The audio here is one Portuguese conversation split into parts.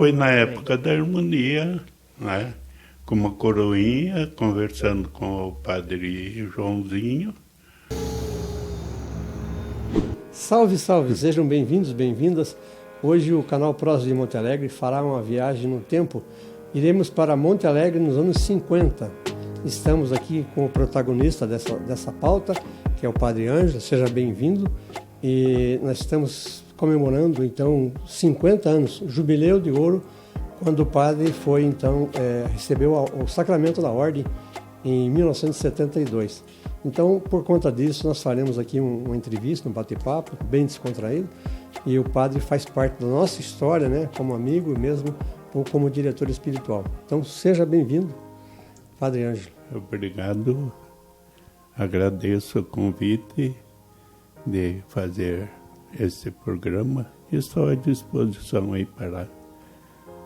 foi na época da harmonia, né? Com uma coroinha, conversando com o padre Joãozinho. Salve, salve! Sejam bem-vindos, bem-vindas. Hoje o canal Prosa de Monte Alegre fará uma viagem no tempo. Iremos para Monte Alegre nos anos 50. Estamos aqui com o protagonista dessa pauta, que é o Padre Ângelo. Seja bem-vindo. E nós estamos comemorando, então, 50 anos, jubileu de ouro, quando o padre foi, então, recebeu o sacramento da ordem em 1972. Então, por conta disso, nós faremos aqui uma entrevista, um bate-papo bem descontraído, e o padre faz parte da nossa história, né, como amigo mesmo, ou como diretor espiritual. Então, seja bem-vindo, Padre Ângelo. Obrigado, agradeço o convite de fazer esse programa e estou à disposição aí para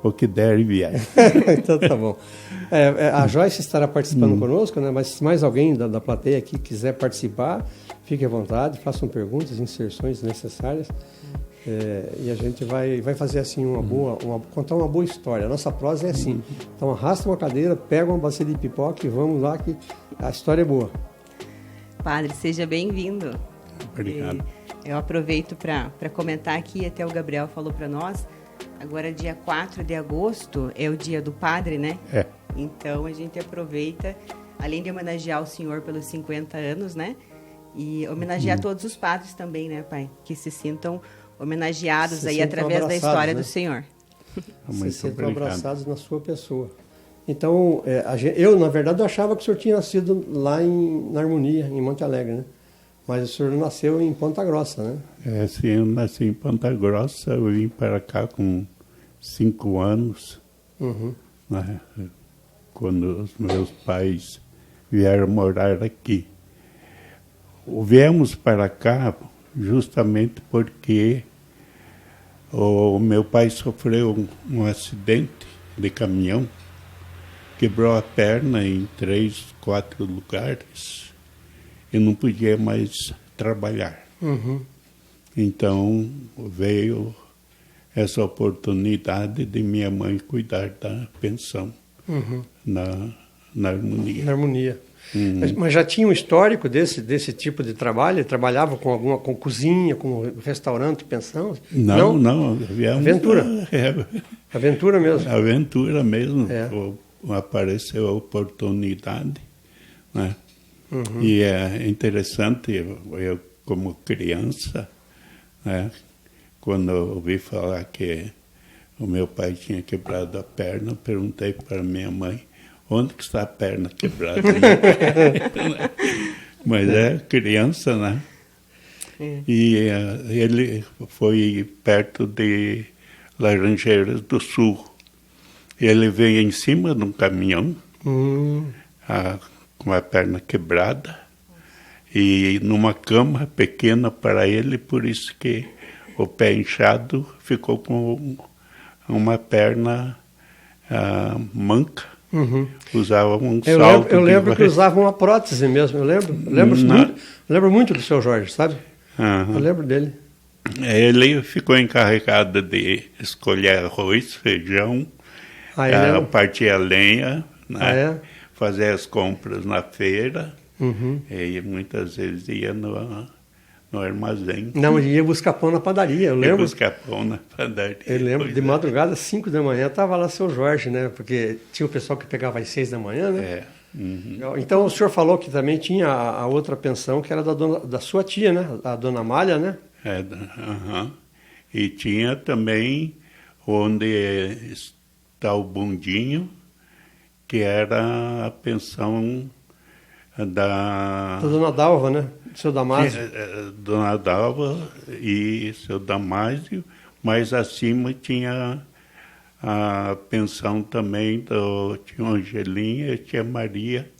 o que der e vier. Então tá bom. A Joyce estará participando conosco, né? Mas se mais alguém da plateia aqui quiser participar, fique à vontade, façam perguntas, inserções necessárias. E a gente vai fazer assim contar uma boa história. A nossa prosa é assim. Então arrasta uma cadeira, pega uma bacia de pipoca e vamos lá que a história é boa. Padre, seja bem-vindo. Obrigado. Eu aproveito para comentar aqui, até o Gabriel falou para nós. Agora, dia 4 de agosto, é o dia do padre, né? É. Então, a gente aproveita, além de homenagear o senhor pelos 50 anos, né? E homenagear todos os padres também, né, pai? Que se sintam homenageados aí através da história, né, do senhor. Se sintam abraçados na sua pessoa. Então, eu, na verdade, achava que o senhor tinha nascido lá na Harmonia, em Monte Alegre, né? Mas o senhor nasceu em Ponta Grossa, né? Sim, eu nasci em Ponta Grossa, eu vim para cá com 5 anos, né, quando os meus pais vieram morar aqui. Viemos para cá justamente porque o meu pai sofreu um acidente de caminhão, quebrou a perna em 3, 4 lugares. E não podia mais trabalhar. Então, veio essa oportunidade de minha mãe cuidar da pensão na Harmonia. Na Harmonia. Mas já tinha um histórico desse tipo de trabalho? Ele trabalhava com cozinha, com restaurante, pensão? Não. Aventura? Aventura mesmo? Aventura mesmo. Apareceu a oportunidade, né? E é interessante, eu como criança, né, quando eu ouvi falar que o meu pai tinha quebrado a perna, eu perguntei para minha mãe, onde que está a perna quebrada? Mas é criança, né? E ele foi perto de Laranjeiras do Sul. Ele veio em cima de um caminhão, com a perna quebrada e numa cama pequena para ele, por isso que o pé inchado ficou com uma perna manca. Usava um salto. Eu lembro que usava uma prótese mesmo, eu lembro muito do seu Jorge, sabe? Eu lembro dele. Ele ficou encarregado de escolher arroz, feijão, partir a lenha, né? Fazer as compras na feira, e muitas vezes ia no armazém. Não, ia buscar pão na padaria, eu lembro. Ia buscar pão na padaria. Eu lembro, de madrugada, 5 da manhã, estava lá seu Jorge, né? Porque tinha o pessoal que pegava às 6 da manhã, né? Então, o senhor falou que também tinha a outra pensão, que era da sua tia, né? A dona Amália, né? E tinha também onde está o bondinho, que era a pensão da Dona Dalva, né? Seu Damásio. Dona Dalva e seu Damásio, mas acima tinha a pensão também do tio Angelinha e tia Maria,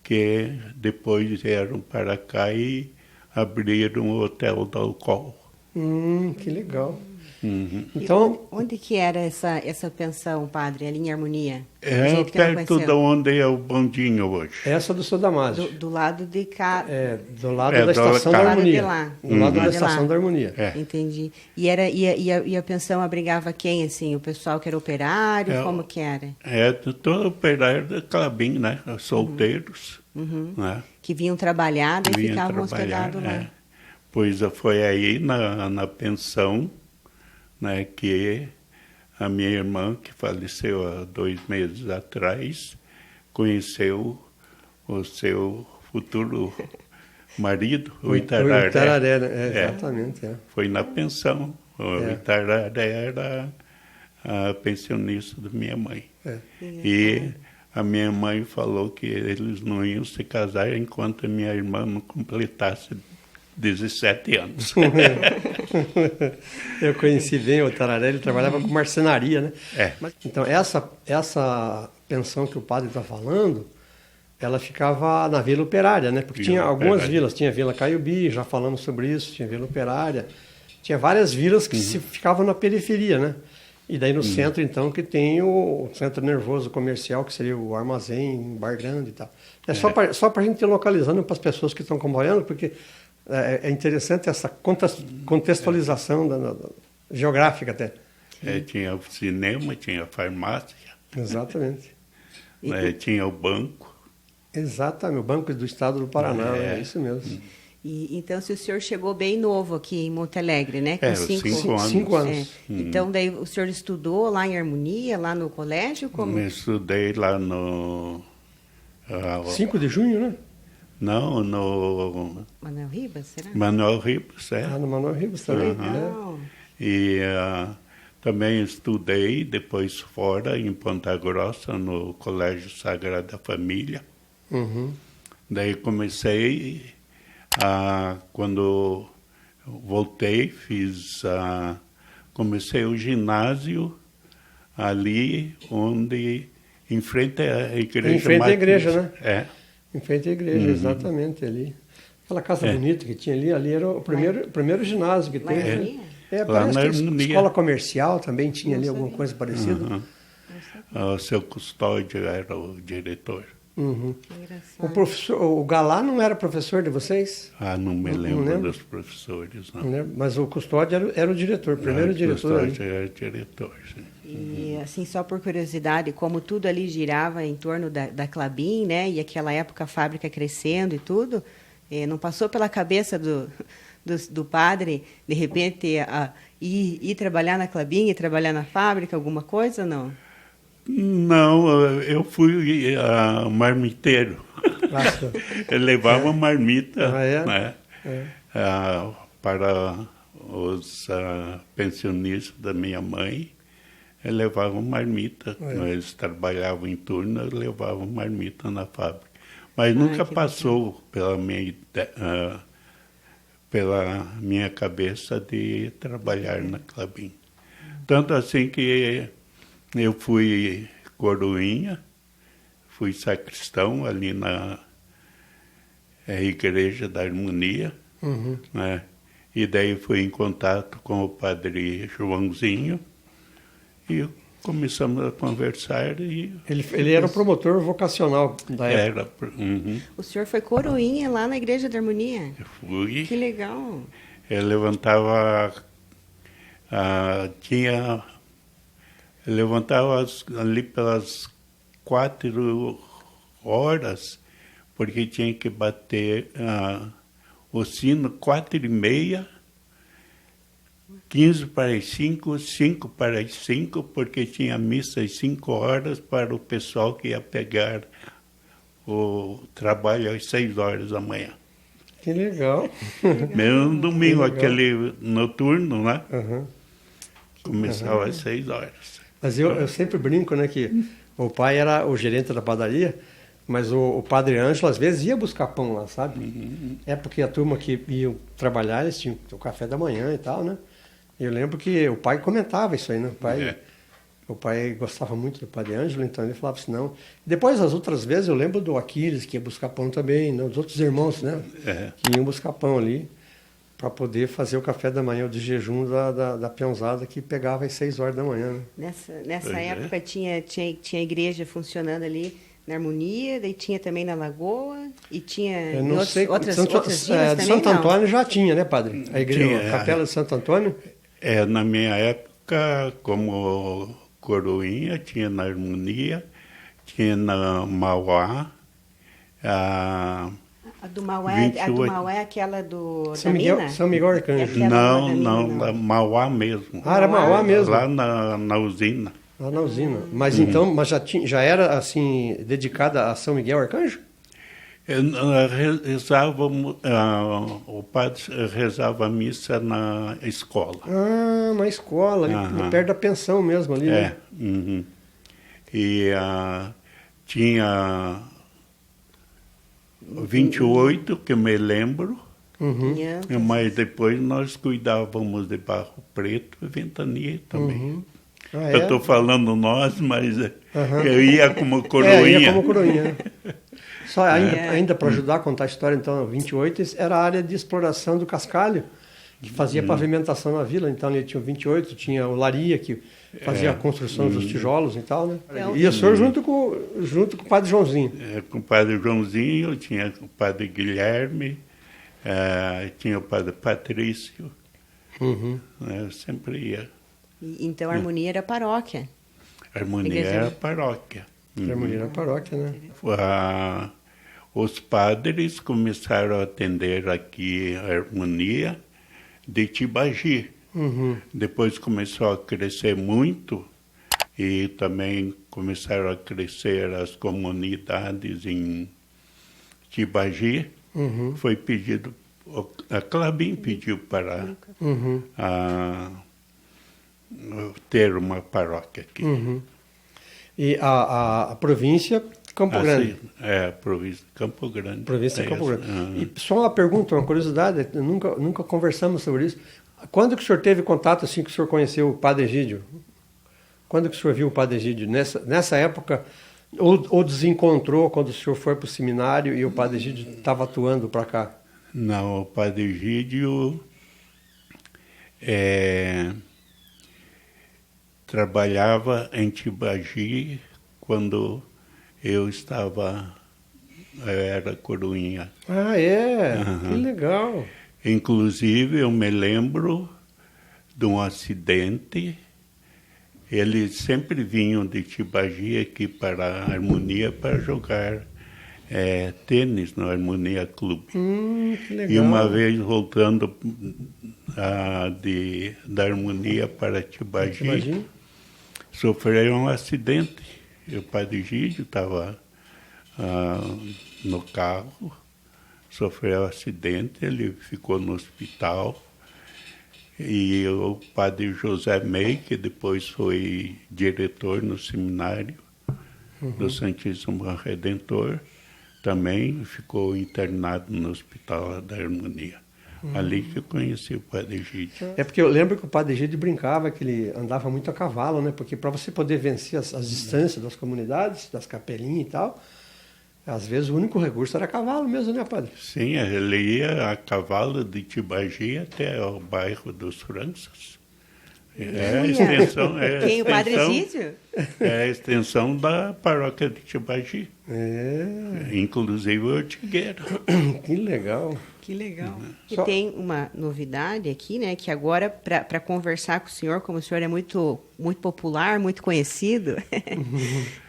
que depois vieram para cá e abriram o Hotel do Alcool. Que legal. Então, onde que era essa pensão, padre, ali em Harmonia? É perto de onde é o bondinho hoje. Essa do São Damásio. Do lado de cá. Do lado da Estação da Harmonia. Do lado da Estação da Harmonia. Entendi. E a pensão abrigava quem, assim? O pessoal que era operário? Como que era? Todo operário da Clabin, né? Solteiros. Né? Que vinham trabalhar e ficavam hospedados lá. Pois foi aí na pensão, né, que a minha irmã, que faleceu há 2 meses atrás, conheceu o seu futuro marido, o Itararé. O Itararé, exatamente. Foi na pensão. O Itararé era a pensionista da minha mãe. E a minha mãe falou que eles não iam se casar enquanto a minha irmã não completasse 17 anos. Eu conheci bem o Tararé, ele trabalhava com marcenaria, né? Então, essa pensão que o padre está falando, ela ficava na Vila Operária, né? Porque tinha algumas vilas, tinha a Vila Caiubi, já falamos sobre isso, tinha a Vila Operária, tinha várias vilas que ficavam na periferia, né? E daí no centro, então, que tem o centro nervoso comercial, que seria o armazém, um bar grande e tal. Só para a gente ir localizando para as pessoas que estão acompanhando, porque é interessante essa contextualização geográfica até. Tinha o cinema, tinha a farmácia. Exatamente. Tinha o banco. Exatamente, o Banco do Estado do Paraná, é isso mesmo. Então, se o senhor chegou bem novo aqui em Monte Alegre, né? Com 5 anos. 5 anos. Então, daí o senhor estudou lá em Harmonia, lá no colégio? Como? Eu estudei lá no... 5 de junho, né? Não, no... Manuel Ribas, será? Manuel Ribas, no Manuel Ribas também. E também estudei depois fora, em Ponta Grossa, no Colégio Sagrada Família. Daí comecei, quando voltei, comecei o ginásio ali onde, em frente à igreja. Em frente à igreja, né? Em frente à igreja, exatamente ali. Aquela casa bonita que tinha ali era o primeiro ginásio que tem. Parece que escola comercial também tinha ali alguma coisa parecida. O seu Custódio era o diretor. O Galá não era professor de vocês? Não me lembro dos professores, não. Mas o Custódio era o diretor, primeiro diretor. O Custódio era o diretor, sim. E, assim, só por curiosidade, como tudo ali girava em torno da Clabin, né? E aquela época a fábrica crescendo e tudo, não passou pela cabeça do padre, de repente, ir trabalhar na Clabin, ir trabalhar na fábrica, alguma coisa, não? Não, eu fui marmiteiro. Eu levava marmita né, para os pensionistas da minha mãe. Eu levava marmita. Eles trabalhavam em turno, eu levava marmita na fábrica. Mas nunca passou pela minha cabeça de trabalhar na Clabin. Tanto assim que eu fui coroinha, fui sacristão ali na Igreja da Harmonia, né? E daí fui em contato com o padre Joãozinho e começamos a conversar. Ele era o promotor vocacional da época. O senhor foi coroinha lá na Igreja da Harmonia? Eu fui. Que legal. Eu levantava... Eu levantava ali pelas 4 horas, porque tinha que bater o sino 4h30, 15 para as 5, 5 para as 5, porque tinha missa às 5 horas para o pessoal que ia pegar o trabalho às 6 horas da manhã. Que legal. Mesmo no domingo, aquele noturno, né? Começava às 6 horas. Mas eu sempre brinco, né, que o pai era o gerente da padaria, mas o padre Ângelo, às vezes, ia buscar pão lá, sabe? É porque a turma que ia trabalhar, eles tinham o café da manhã e tal, né? Eu lembro que o pai comentava isso aí, né? O pai gostava muito do padre Ângelo, então ele falava assim, não. Depois, as outras vezes, eu lembro do Aquiles, que ia buscar pão também, né? Os outros irmãos, né? Que iam buscar pão ali. para poder fazer o café da manhã, o de jejum da peãozada, que pegava às 6 horas da manhã. Né? Nessa época tinha igreja funcionando ali na Harmonia, daí tinha também na Lagoa, e tinha outras vilas também, de Santo Antônio já tinha, né, padre? A igreja, a capela de Santo Antônio? Na minha época, como coroinha, tinha na Harmonia, tinha na Mauá. A do Mauá é aquela São Miguel Arcanjo. Não, da Mauá mesmo. Era Mauá mesmo? Lá na usina. Lá na usina. Mas então, já era assim, dedicada a São Miguel Arcanjo? Rezávamos, o padre rezava a missa na escola. Na escola, ali perto da pensão mesmo ali, né? Uhum. E tinha 28, que eu me lembro, mas depois nós cuidávamos de Barro Preto e Ventania também. Eu estou falando nós, mas eu ia como coroinha. Ia como coroinha. Só ainda para ajudar a contar a história, então, 28 era a área de exploração do cascalho, que fazia pavimentação na vila. Então, ali tinha o 28, tinha o Laria, que fazia a construção dos tijolos e tal, né? E o senhor junto com o padre Joãozinho. Com o padre Joãozinho, tinha o padre Guilherme, tinha o padre Patrício. Eu sempre ia. Então, a Harmonia era paróquia. A Harmonia era paróquia. A Harmonia era paróquia, né? Os padres começaram a atender aqui a Harmonia de Tibagi. Depois começou a crescer muito e também começaram a crescer as comunidades em Tibagi. Foi pedido, a Clabin pediu para ter uma paróquia aqui. E a província Campo Grande. A província de Campo Grande. Província de Campo Grande. E só uma pergunta, uma curiosidade, nunca conversamos sobre isso. Quando que o senhor teve contato, assim, que o senhor conheceu o Padre Egídio? Quando que o senhor viu o Padre Egídio? Nessa época, ou desencontrou quando o senhor foi para o seminário e o Padre Egídio estava atuando para cá? Não, o Padre Egídio trabalhava em Tibagi quando eu era coroinha. Que legal. Inclusive, eu me lembro de um acidente. Eles sempre vinham de Tibagi aqui para a Harmonia para jogar tênis no Harmonia Clube. Que legal. E uma vez voltando da Harmonia para Tibagi, sofreram um acidente. E o Padre Egídio estava no carro, sofreu um acidente, ele ficou no hospital. E o Padre José Mei, que depois foi diretor no seminário do Santíssimo Redentor, também ficou internado no Hospital da Harmonia. Ali que eu conheci o Padre Egídio. Porque eu lembro que o Padre Egídio brincava que ele andava muito a cavalo, né? Porque para você poder vencer as distâncias das comunidades, das capelinhas e tal, às vezes o único recurso era cavalo mesmo, né, padre? Sim, ele ia a cavalo de Tibagi até o bairro dos Franças. A extensão. Quem, o Padre Egídio? É a extensão da paróquia de Tibagi. Inclusive o Ortigueiro. Que legal. Que legal. E tem uma novidade aqui, né? Que agora, para conversar com o senhor, como o senhor é muito, muito popular, muito conhecido,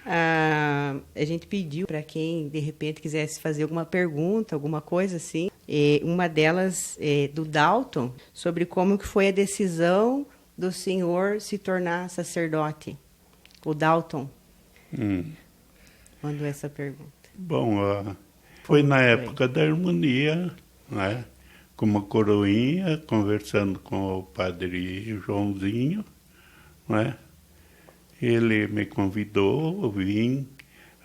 a gente pediu para quem, de repente, quisesse fazer alguma pergunta, alguma coisa assim. E uma delas é do Dalton, sobre como que foi a decisão do senhor se tornar sacerdote. O Dalton mandou essa pergunta. Bom, foi na época da Harmonia, né? Como coroinha, conversando com o Padre Joãozinho, né? Ele me convidou, eu vim,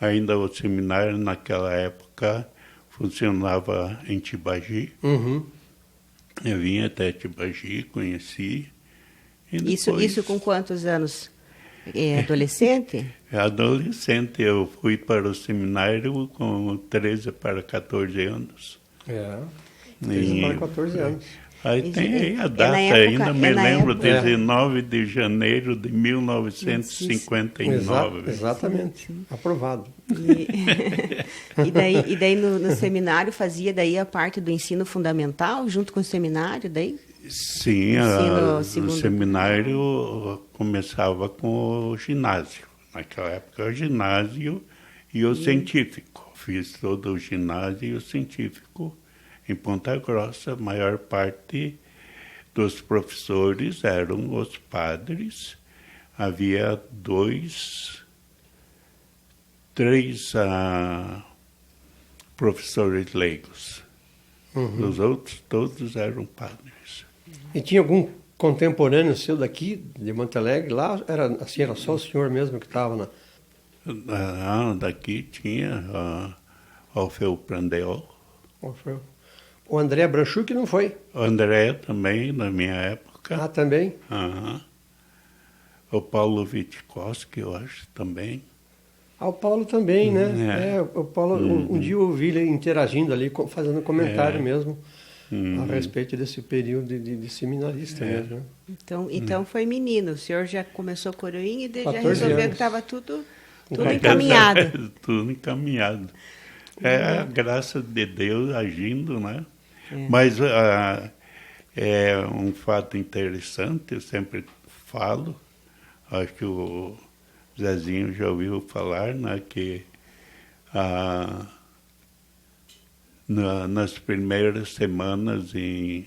ainda o seminário naquela época funcionava em Tibagi. Eu vim até Tibagi, conheci. Isso com quantos anos? Adolescente? Adolescente, eu fui para o seminário com 13 para 14 anos. 13 para 14 anos. Aí tem aí a data, ainda me lembro, 19 de janeiro de 1959. Exatamente, aprovado. E daí no seminário fazia daí a parte do ensino fundamental, junto com o seminário, daí? Sim, o seminário começava com o ginásio. Naquela época, o ginásio e o científico. Fiz todo o ginásio e o científico em Ponta Grossa. A maior parte dos professores eram os padres. Havia três professores leigos. Os outros todos eram padres. E tinha algum contemporâneo seu daqui, de Monte Alegre? Lá era só o senhor mesmo que estava na... Daqui tinha Alfeu Prandel. O André Branchuk não foi? O André também, na minha época. Ah, também? O Paulo Witkowski, eu acho, também. O Paulo também, né? O Paulo, um dia eu ouvi ele interagindo ali, fazendo comentário mesmo, a respeito desse período de seminarista mesmo. Né? Então foi menino, o senhor já começou coroinha e já 14 resolveu anos. que estava tudo encaminhado. Tudo encaminhado. É a graça de Deus agindo, né? Mas é um fato interessante, eu sempre falo, acho que o Zezinho já ouviu falar, né, que nas primeiras semanas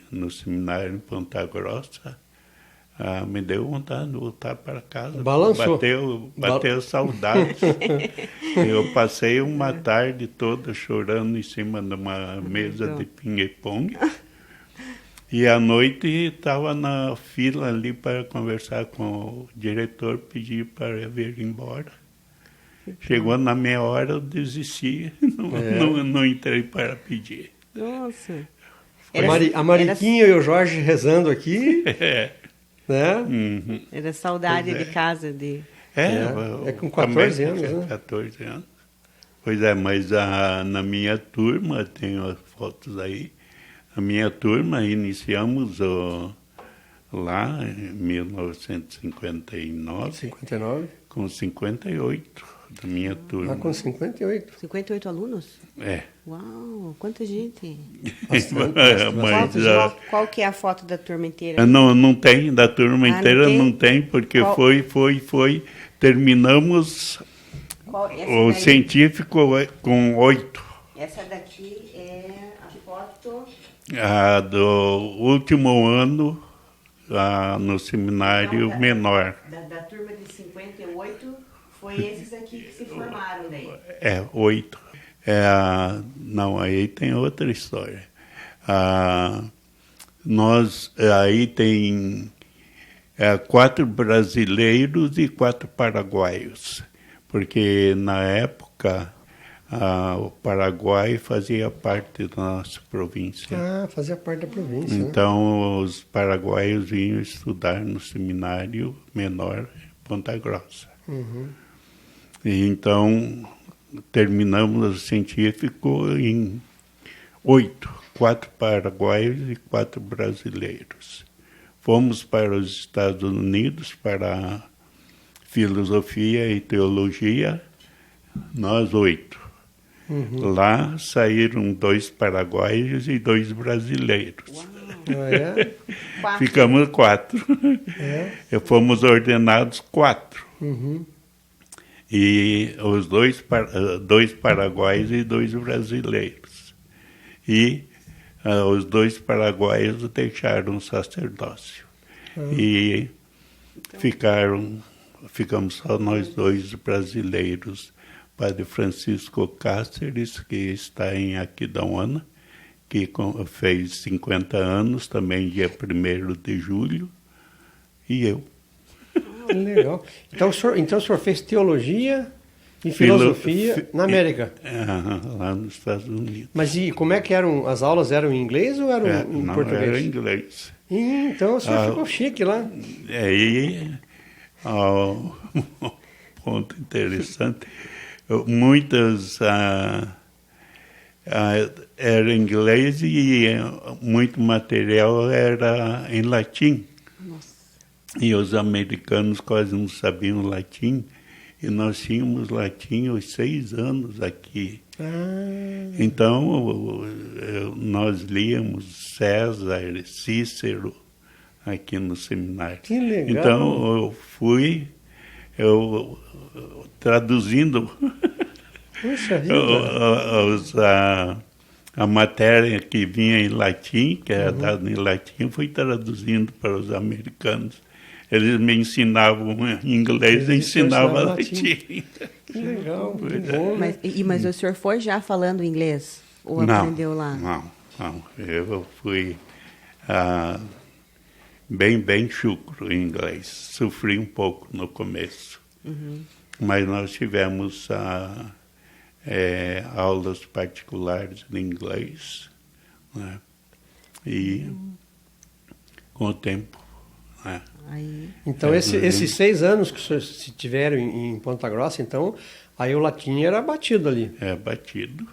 no seminário em Ponta Grossa, me deu vontade de voltar para casa. Balançou. Bateu saudade. Eu passei uma tarde toda chorando em cima de uma mesa de ping-pong. E à noite estava na fila ali para conversar com o diretor, pedir para vir embora. Chegou na meia hora, eu desisti, não entrei para pedir. Nossa. A Mariquinha e o Jorge rezando aqui. Né? Era saudade de casa. Com 14 anos, né? 14 anos. Pois é, mas na minha turma, tenho as fotos aí, a minha turma iniciamos lá em 1959. 59? Com 58 da minha turma. Com 58? 58 alunos? É. Uau, quanta gente. Bastante. Qual que é a foto da turma inteira? Não tem, da turma inteira não tem, porque foi. Terminamos o científico com 8. Essa daqui é a foto... do último ano no seminário menor. Da turma de 58, foi esses aqui que se formaram daí? 8. Não, aí tem outra história. Aí tem 4 brasileiros e 4 paraguaios, porque na época o Paraguai fazia parte da nossa província. Fazia parte da província. Então, os paraguaios vinham estudar no seminário menor em Ponta Grossa. E então, terminamos o científico em 8, 4 paraguaios e 4 brasileiros. Fomos para os Estados Unidos para filosofia e teologia, nós 8. Lá saíram 2 paraguaios e 2 brasileiros. Ficamos 4. Fomos ordenados 4. E os 2 paraguaios e 2 brasileiros. E os 2 paraguaios deixaram o sacerdócio. E ficamos só nós 2 brasileiros. Padre Francisco Cáceres, que está em Aquidauana, que fez 50 anos, também dia 1º de julho, e eu. Legal. Então o senhor fez teologia e filosofia na América? Lá nos Estados Unidos. Mas e como é que eram, as aulas eram em inglês ou eram em português? Era em inglês. Então o senhor ficou chique lá. Ponto interessante. Muitas Era inglês e muito material era em latim. Nossa. E os americanos quase não sabiam latim. E nós tínhamos latim aos 6 anos aqui. Então, nós líamos César, Cícero aqui no seminário. Que legal. Então, eu fui traduzindo Puxa vida. a matéria que vinha em latim, que era dada em latim, fui traduzindo para os americanos. Eles me ensinavam inglês e ensinavam latim. Que legal, muito bom. Mas o senhor foi já falando inglês? Ou aprendeu lá? Não. Eu fui bem chucro em inglês. Sofri um pouco no começo. Mas nós tivemos aulas particulares de inglês, né? E com o tempo... né? Então, esses 6 anos que os senhores tiveram em Ponta Grossa, então, aí o latim era batido ali. É, batido.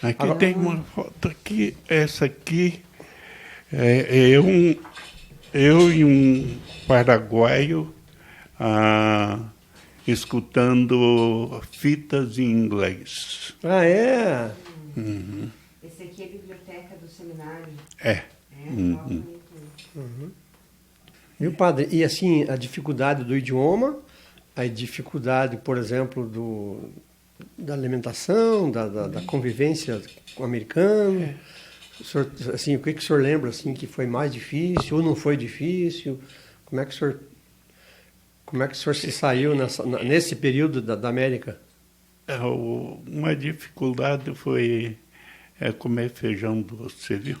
Aqui tem uma foto aqui, essa aqui, eu e um paraguaio escutando fitas em inglês. Ah, é? Esse aqui é a biblioteca do seminário. Viu, padre? E assim, a dificuldade do idioma, a dificuldade, por exemplo, da alimentação, da convivência com o americano. O senhor, assim, o que o senhor lembra assim, que foi mais difícil ou não foi difícil? Como é que o senhor se saiu nesse período da América? Uma dificuldade foi comer feijão doce, viu?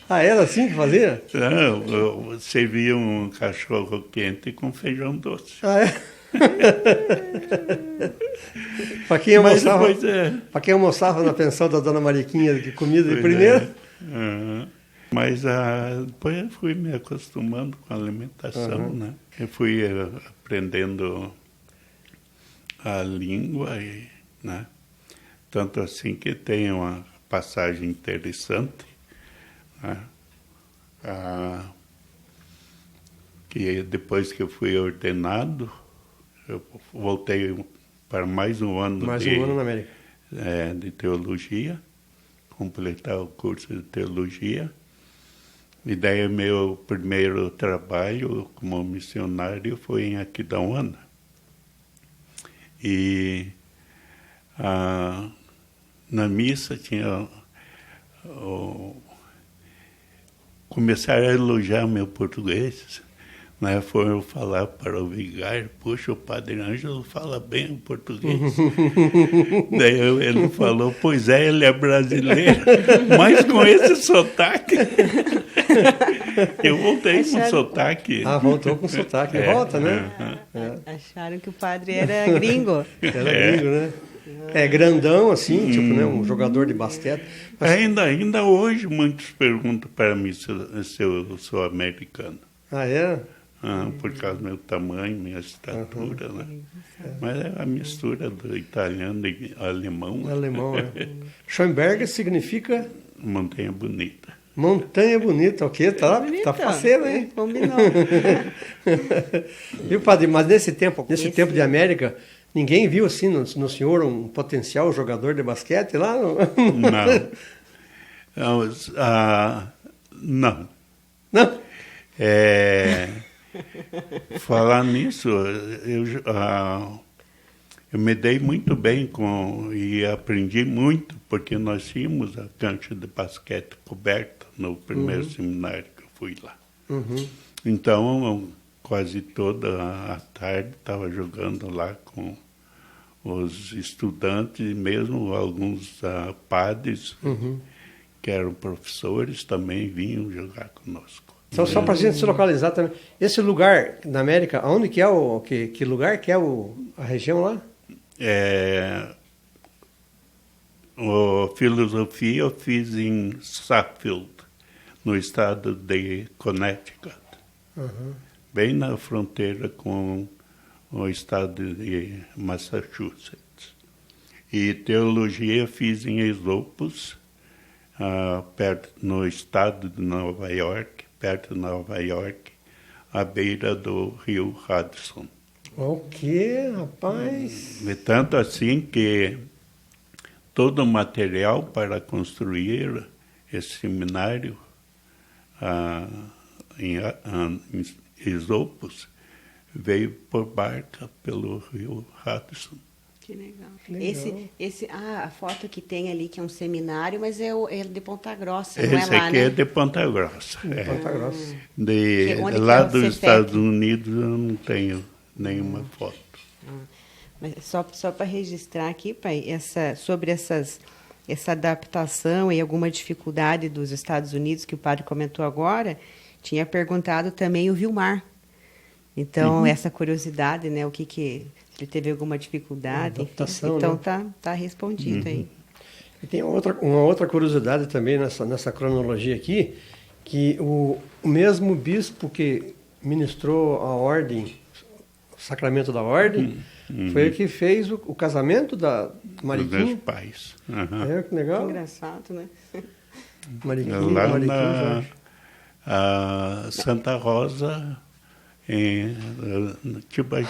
Era assim que fazia? Não, eu servia um cachorro quente com feijão doce. Para quem almoçava na pensão da Dona Mariquinha, que comida de primeira? Mas depois eu fui me acostumando com a alimentação, né? Eu fui aprendendo a língua, né? Tanto assim que tem uma passagem interessante, né? Que depois que eu fui ordenado, eu voltei para mais um ano na América. De teologia, completar o curso de teologia. E daí meu primeiro trabalho como missionário foi em Aquidauana. E na missa tinha... começaram a elogiar meu português, né? Foram falar para o vigário, puxa, o padre Ângelo fala bem o português. Daí ele falou, pois é, ele é brasileiro, mas com esse sotaque. Eu voltei com sotaque. Voltou com sotaque, volta, né? Acharam que o padre era gringo. Era gringo, né? Grandão, assim, tipo, né, um jogador de basquete. Mas... Ainda hoje muitos perguntam para mim se eu sou americano. É? Por causa do meu tamanho, minha estatura, né? Mas é a mistura do italiano e alemão. Alemão, Schönberg significa? Montanha Bonita. Montanha Bonita, ok? Tá faceiro, hein? Combinou. Viu, padre? Mas nesse tempo de América... Ninguém viu assim no senhor um potencial jogador de basquete lá? Não. Não? Falar nisso, eu me dei muito bem e aprendi muito, porque nós tínhamos a cancha de basquete coberta no primeiro seminário que eu fui lá. Então, quase toda a tarde estava jogando lá com os estudantes, e mesmo alguns padres, que eram professores, também vinham jogar conosco. Então, só para a gente se localizar também, esse lugar na América, onde que é que lugar que é a região lá? A filosofia eu fiz em Suffield, no estado de Connecticut. Bem na fronteira com o estado de Massachusetts. E teologia fiz em Esopus, no estado de Nova York, perto de Nova York, à beira do rio Hudson. O quê, rapaz? E tanto assim que todo o material para construir esse seminário em Esopus veio por barca pelo rio Hudson. Que legal. A foto que tem ali, que é um seminário, mas é de Ponta Grossa, não é lá, Esse aqui né? é de Ponta Grossa. Ponta Grossa. Lá dos Estados Unidos eu não tenho nenhuma foto. Mas só para registrar aqui, pai, sobre essa adaptação e alguma dificuldade dos Estados Unidos, que o padre comentou agora, tinha perguntado também o Vilmar. Então, essa curiosidade, né, ele teve alguma dificuldade, adaptação, então né? tá respondido aí. E tem uma outra curiosidade também nessa cronologia aqui, que o mesmo bispo que ministrou a ordem, o sacramento da ordem, foi o que fez o casamento da Mariquinha. Dos meus pais. Que legal. Que engraçado, né? Mariquinha, Lá Jorge. Santa Rosa, em Tibagi.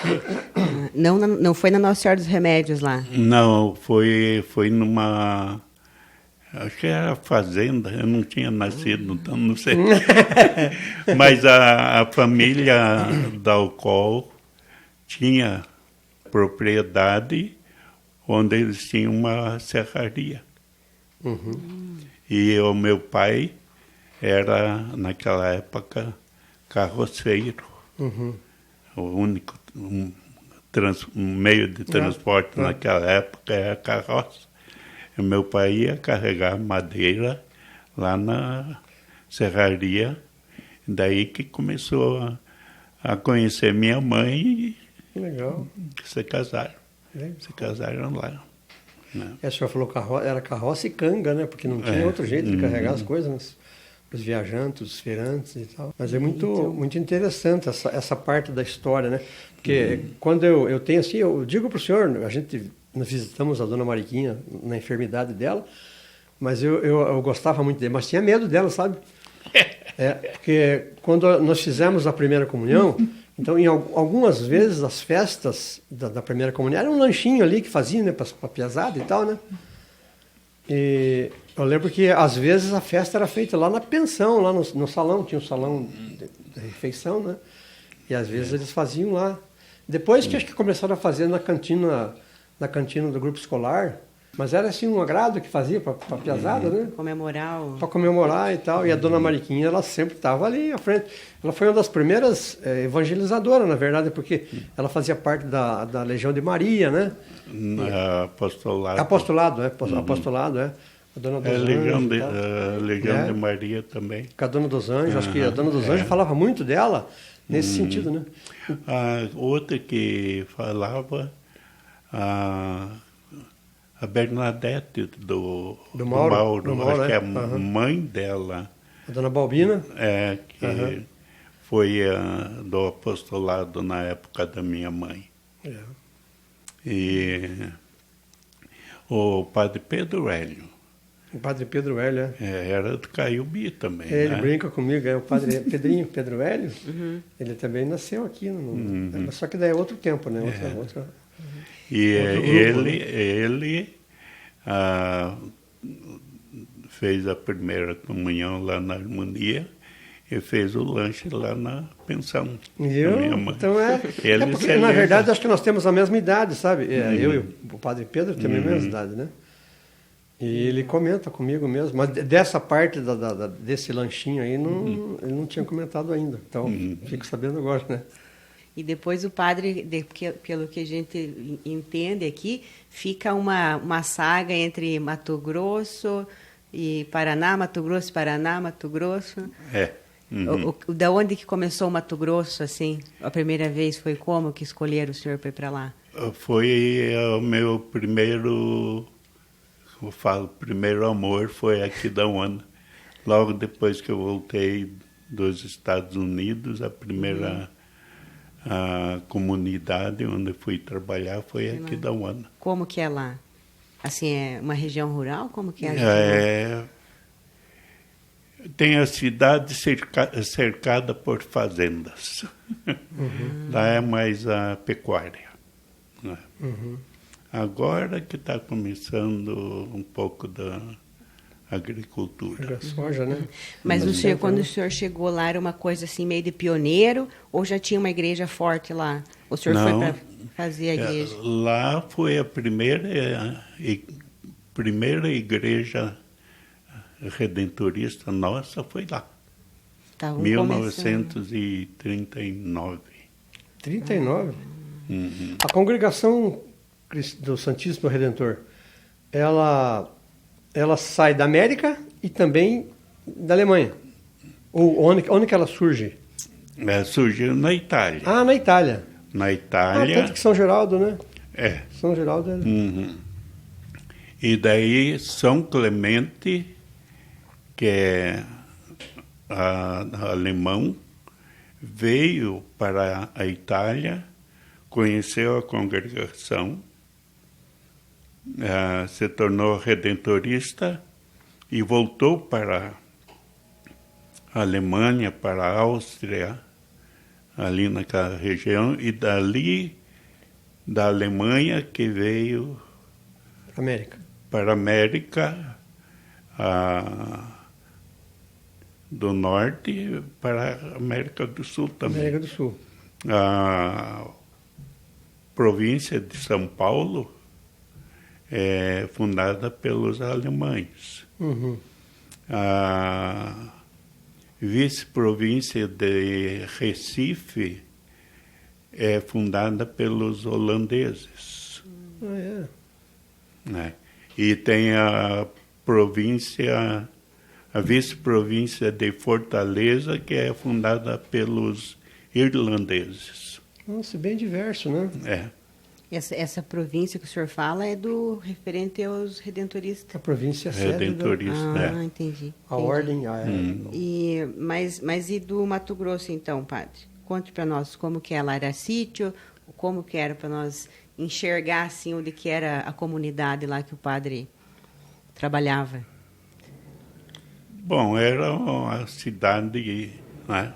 Não foi na Nossa Senhora dos Remédios lá? Não, foi numa... Acho que era fazenda, eu não tinha nascido, então não sei. Mas a família Dalcol tinha propriedade onde eles tinham uma serraria. E o meu pai era, naquela época, carroceiro. O único meio de transporte naquela época era a carroça. E meu pai ia carregar madeira lá na serraria. Daí que começou a conhecer minha mãe e Legal. se casaram. Se casaram lá. Né? A senhora falou era carroça e canga, né? Porque não tinha outro jeito de carregar as coisas, né? Os viajantes, os feirantes e tal. Mas é muito interessante essa parte da história, né? Porque quando eu tenho assim, eu digo para o senhor, nós visitamos a dona Mariquinha na enfermidade dela, mas eu gostava muito dele, mas tinha medo dela, sabe? Porque quando nós fizemos a primeira comunhão, então em algumas vezes as festas da primeira comunhão era um lanchinho ali que fazia, né, para a piazada e tal, né? E eu lembro que às vezes a festa era feita lá na pensão, lá no salão, tinha um salão de refeição, né? E às vezes eles faziam lá. Depois que acho que começaram a fazer na cantina do grupo escolar, mas era assim um agrado que fazia para a piazada, né? Para comemorar e tal. E a dona Mariquinha, ela sempre estava ali à frente. Ela foi uma das primeiras evangelizadoras, na verdade, porque ela fazia parte da Legião de Maria, né? Apostolado. Apostolado, é. A Dona dos Anjos. Legião de Maria também. Com a Dona dos Anjos. Acho que a Dona dos Anjos falava muito dela nesse sentido, né? A outra que falava, a Bernadette do Mauro, acho que é a mãe dela. A Dona Balbina? Que foi do apostolado na época da minha mãe. E o Padre Pedro Hélio. O Padre Pedro Hélio, era do Caiubi também. Ele brinca comigo, o Padre Pedro Hélio. Ele também nasceu aqui, só que daí é outro tempo, né? E ele fez a primeira comunhão lá na Harmonia e fez o lanche lá na pensão da minha mãe. Então porque, na verdade, acho que nós temos a mesma idade, sabe? Eu e o Padre Pedro temos a mesma idade, né? E ele comenta comigo mesmo, mas dessa parte desse lanchinho aí, ele não tinha comentado ainda. Então, fico sabendo agora, né? E depois o padre, pelo que a gente entende aqui, fica uma saga entre Mato Grosso e Paraná, Mato Grosso e Paraná, Mato Grosso. Da onde que começou o Mato Grosso, assim? A primeira vez foi como que escolheram o senhor para ir para lá? Foi o meu primeiro amor, foi aqui da UANA. Logo depois que eu voltei dos Estados Unidos, a primeira comunidade onde fui trabalhar foi aqui da UANA. Como que é lá? Assim, é uma região rural? Como que é? Tem a cidade cercada por fazendas. Lá é mais a pecuária. Né? Agora que está começando um pouco da agricultura. Soja, né? Mas o senhor, quando o senhor chegou lá, era uma coisa assim meio de pioneiro, ou já tinha uma igreja forte lá? O senhor foi para fazer a igreja? Lá foi a primeira igreja redentorista nossa, foi lá. 1939. 39? A congregação do Santíssimo Redentor, ela sai da América e também da Alemanha. Onde que ela surge? Surgiu na Itália. Ah, na Itália. Na Itália. Tanto que São Geraldo, né? São Geraldo era. E daí São Clemente, que é alemão, veio para a Itália, conheceu a congregação, se tornou redentorista e voltou para a Alemanha, para a Áustria, ali naquela região, e dali, da Alemanha, que veio para a América do Norte, para a América do Sul também. América do Sul. A província de São Paulo é fundada pelos alemães. A vice-província de Recife é fundada pelos holandeses. Né? E tem a vice-província de Fortaleza, que é fundada pelos irlandeses. Nossa, bem diverso, né? Essa província que o senhor fala é do referente aos redentoristas. A província redentorista, né? Entendi. A ordem. Mas e do Mato Grosso, então, padre? Conte para nós como que ela era sítio, como que era para nós enxergar assim onde que era a comunidade lá que o padre trabalhava. Bom, era uma cidade, né,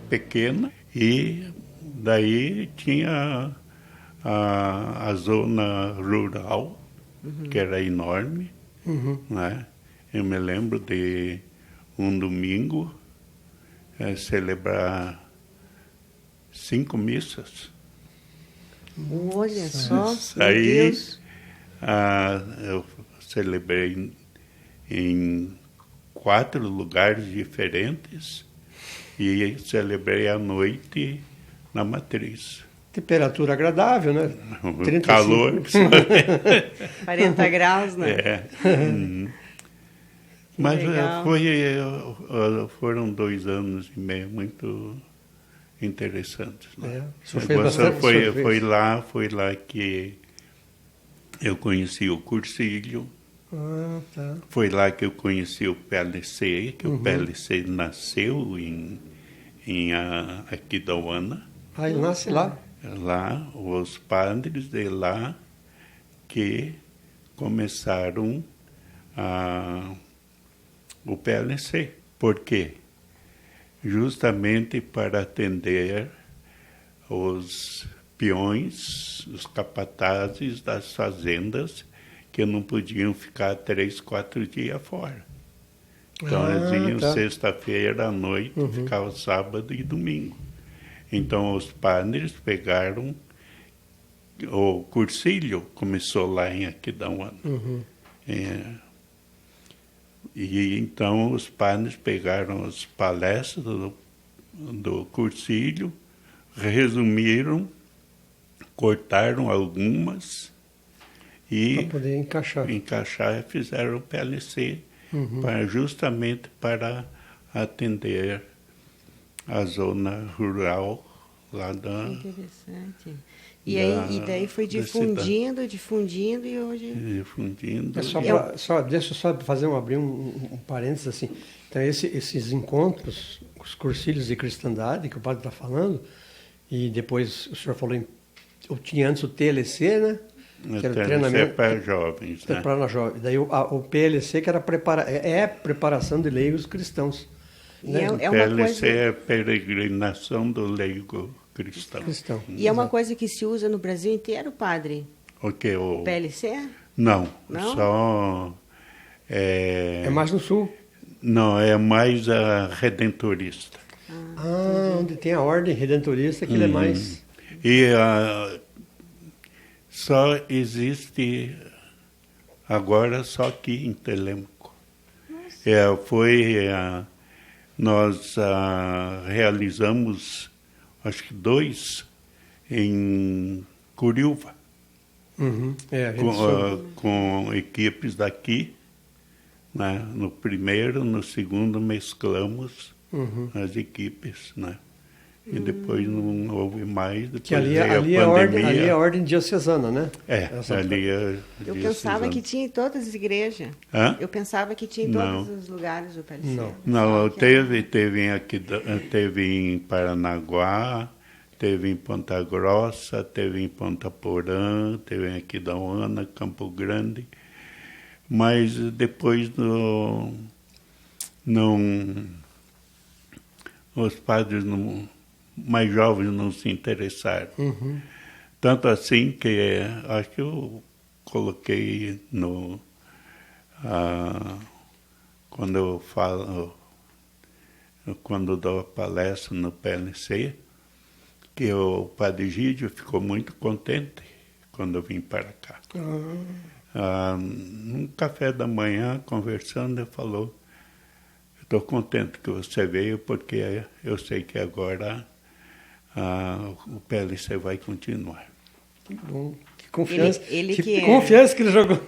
pequena, e daí tinha a zona rural, que era enorme. Né? Eu me lembro de um domingo celebrar 5 missas. Olha só, aí eu celebrei em 4 lugares diferentes e celebrei à noite na matriz. Temperatura agradável, né? 35. Calor. 40 graus, né? Mas foram 2 anos e meio muito interessantes. Né? Foi lá que eu conheci o Cursilho. Foi lá que eu conheci o PLC, que o PLC nasceu em Aquidauana. Ele nasce lá? Lá, os padres de lá que começaram o PLC. Por quê? Justamente para atender os peões, os capatazes das fazendas, que não podiam ficar 3, 4 dias fora. Então, eles iam sexta-feira à noite, ficavam sábado e domingo. Então, os padres pegaram, o Cursilho começou lá em Aquidauana. E então, os padres pegaram as palestras do Cursilho, resumiram, cortaram algumas, e para poder encaixar e fizeram o PLC justamente para atender a zona rural lá da... Interessante. E daí foi difundindo e hoje... Difundindo. Deixa eu só abrir um parênteses assim. Então, esses encontros, os cursilhos de cristandade que o padre está falando, e depois o senhor falou, eu tinha antes o TLC, né? que era treinamento para jovens, né? Para jovens. Daí o PLC, que era preparação de leigos cristãos. Né? O PLC é peregrinação do leigo cristão. E é uma coisa que se usa no Brasil inteiro, padre? O que? O PLC? Não, não? Só... É mais no sul? Não, é mais a redentorista. Onde tem a ordem redentorista, que é mais... E só existe agora só aqui em Telêmaco. Nós realizamos, acho que 2 em Curiúva, com equipes daqui. Né? No primeiro, no segundo, mesclamos as equipes, né? E depois não houve mais. Que ali é a ordem diocesana, né? Ali é Eu pensava que tinha em todas as igrejas. Hã? Eu pensava que tinha em todos os lugares o PLC. Não, teve em Paranaguá, teve em Ponta Grossa, teve em Ponta Porã, teve em Aquidauana, Campo Grande. Mas depois os padres mais jovens não se interessaram. Tanto assim que acho que eu coloquei quando eu dou a palestra no PLC, que o padre Gídio ficou muito contente quando eu vim para cá. Num café da manhã, conversando, ele falou: estou contente que você veio, porque eu sei que agora o PLC vai continuar. Que bom. Que confiança. Que confiança que ele jogou.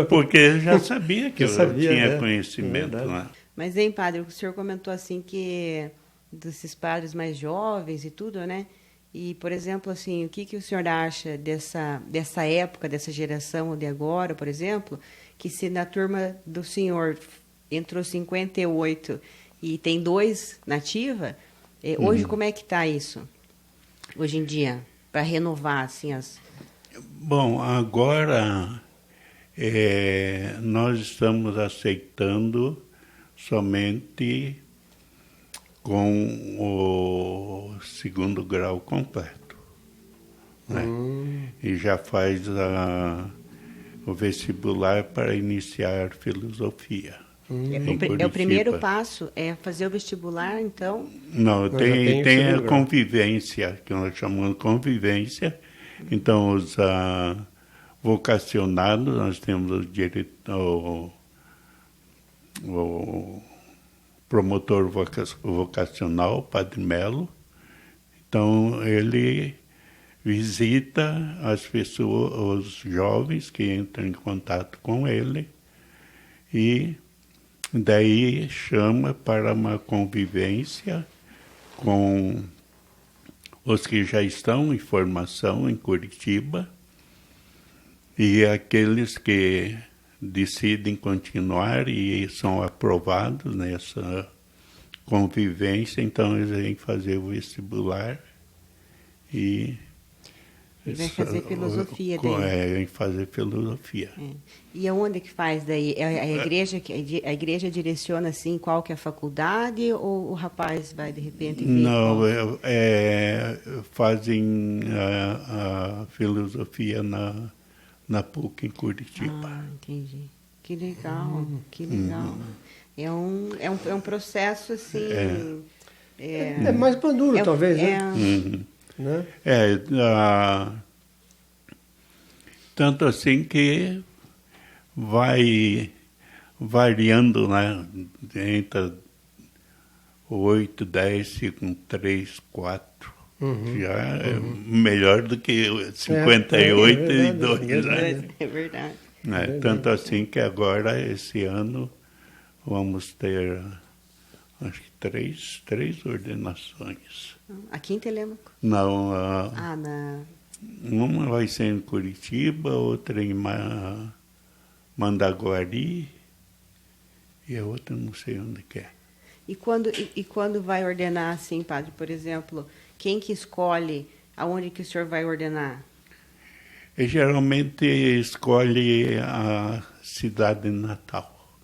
Porque ele já sabia que eu tinha conhecimento. Né? Mas, hein, padre, o senhor comentou assim que desses padres mais jovens e tudo, né? E, por exemplo, assim, o que o senhor acha dessa época, dessa geração de agora, por exemplo, que se na turma do senhor entrou 58 e tem 2 na ativa, hoje como é que está isso? Hoje em dia, para renovar, assim, as... Bom, agora nós estamos aceitando somente com o 2º grau completo. Né? E já faz o vestibular para iniciar filosofia. O primeiro passo é fazer o vestibular, então? Não, tem a convivência, que nós chamamos de convivência. Então, os vocacionados, nós temos o promotor vocacional, Padre Melo. Então, ele visita as pessoas, os jovens que entram em contato com ele e daí chama para uma convivência com os que já estão em formação em Curitiba e aqueles que decidem continuar e são aprovados nessa convivência, então eles vêm fazer o vestibular e vai fazer filosofia daí. Vem fazer filosofia. E aonde que faz daí? A igreja direciona assim qual que é a faculdade ou o rapaz vai de repente ver? Não, fazem a filosofia na PUC em Curitiba. Entendi. Que legal, que legal. É um processo assim... É mais maduro, talvez, né? Né? Tanto assim que vai variando, né? Entre 8, 10, com 3, 4. Já é melhor do que 58 e 2. É verdade. Tanto assim que agora, esse ano, vamos ter, acho que 3 ordenações. Aqui em Telêmaco? Não, uma vai ser em Curitiba, outra em Mandaguari e a outra não sei onde que é. E quando vai ordenar, assim, padre, por exemplo, quem que escolhe aonde que o senhor vai ordenar? E geralmente escolhe a cidade natal,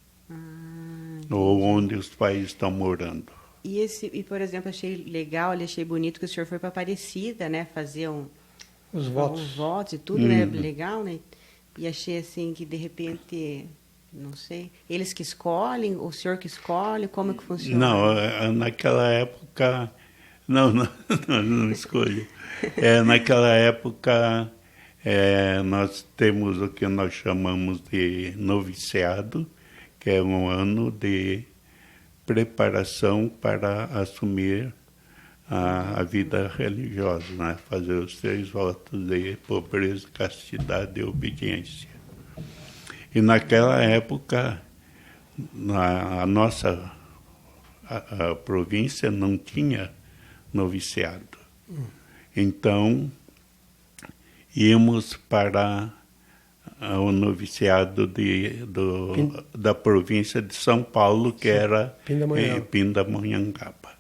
ou onde os pais estão morando. E, por exemplo, achei legal, achei bonito que o senhor foi para Aparecida, né? Fazer os votos. Os votos e tudo, né? Legal, né? E achei assim que, de repente, não sei, eles que escolhem, o senhor que escolhe, como é que funciona? Não, naquela época... Não escolho. Naquela época, nós temos o que nós chamamos de noviciado, que é um ano de preparação para assumir a vida religiosa, né? Fazer os 3 votos de pobreza, castidade e obediência. E naquela época, a nossa a província não tinha noviciado. Então, íamos para o noviciado da província de São Paulo, que era Pindamonhangaba.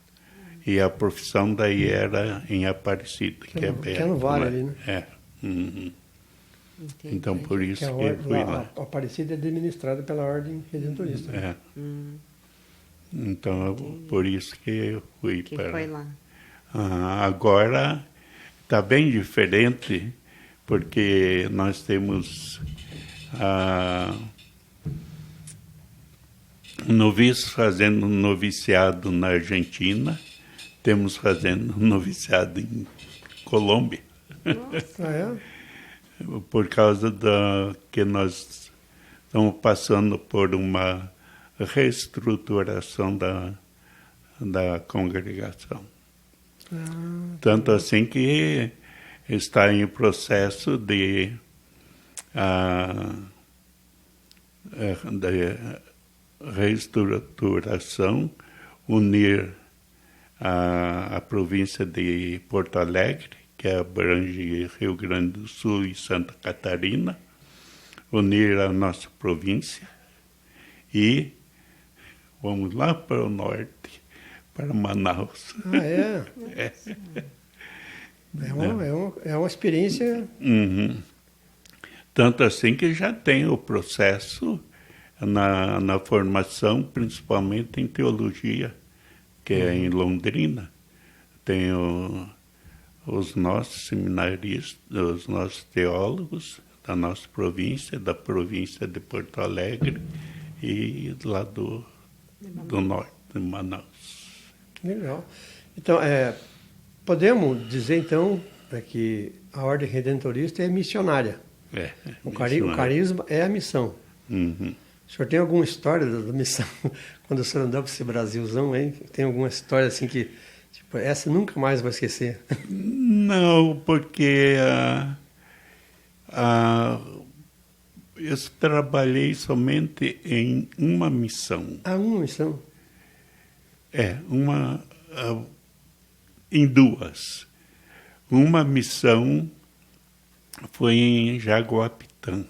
E a profissão daí era em Aparecida, que é perto. Que é no Vale ali, né? Então, por isso que fui lá. A Aparecida é administrada pela Ordem Redentorista. Né? Então, por isso que eu fui para... foi lá. Agora está bem diferente, porque nós temos noviços fazendo noviciado na Argentina, temos fazendo noviciado em Colômbia. Nossa, Por causa que nós estamos passando por uma reestruturação da congregação. Tanto assim que está em processo de reestruturação, unir a província de Porto Alegre, que abrange Rio Grande do Sul e Santa Catarina, unir a nossa província e vamos lá para o norte, para Manaus. É uma experiência... Tanto assim que já tem o processo na formação, principalmente em teologia, que é em Londrina. Tem os nossos seminaristas, os nossos teólogos da nossa província, da província de Porto Alegre e lá do norte, de Manaus. Legal. Então, podemos dizer, então, que a Ordem Redentorista é missionária. O carisma é a missão. O senhor tem alguma história da missão? Quando o senhor andou para esse Brasilzão, hein? Tem alguma história assim que, tipo, essa nunca mais vai esquecer? Não, porque eu trabalhei somente em uma missão. Uma missão? Em 2. Uma missão foi em Jaguapitã,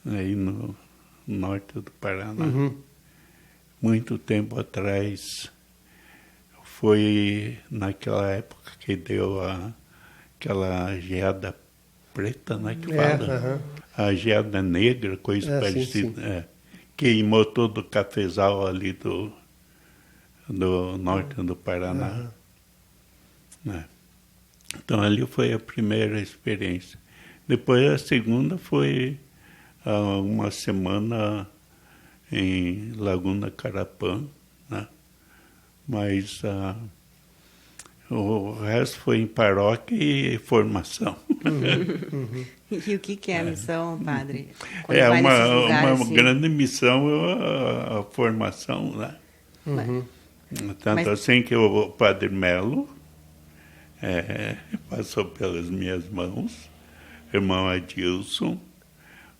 aí no norte do Paraná. Muito tempo atrás, foi naquela época que deu aquela geada preta, né, que fala? A geada negra, coisa parecida. Queimou todo o cafezal ali do norte do Paraná. Então, ali foi a primeira experiência. Depois, a segunda foi uma semana em Laguna Carapã, né? Mas o resto foi em paróquia e formação. E o que é a missão, padre? Uma grande missão a formação, né? Tanto assim que o padre Melo passou pelas minhas mãos, o irmão Adilson,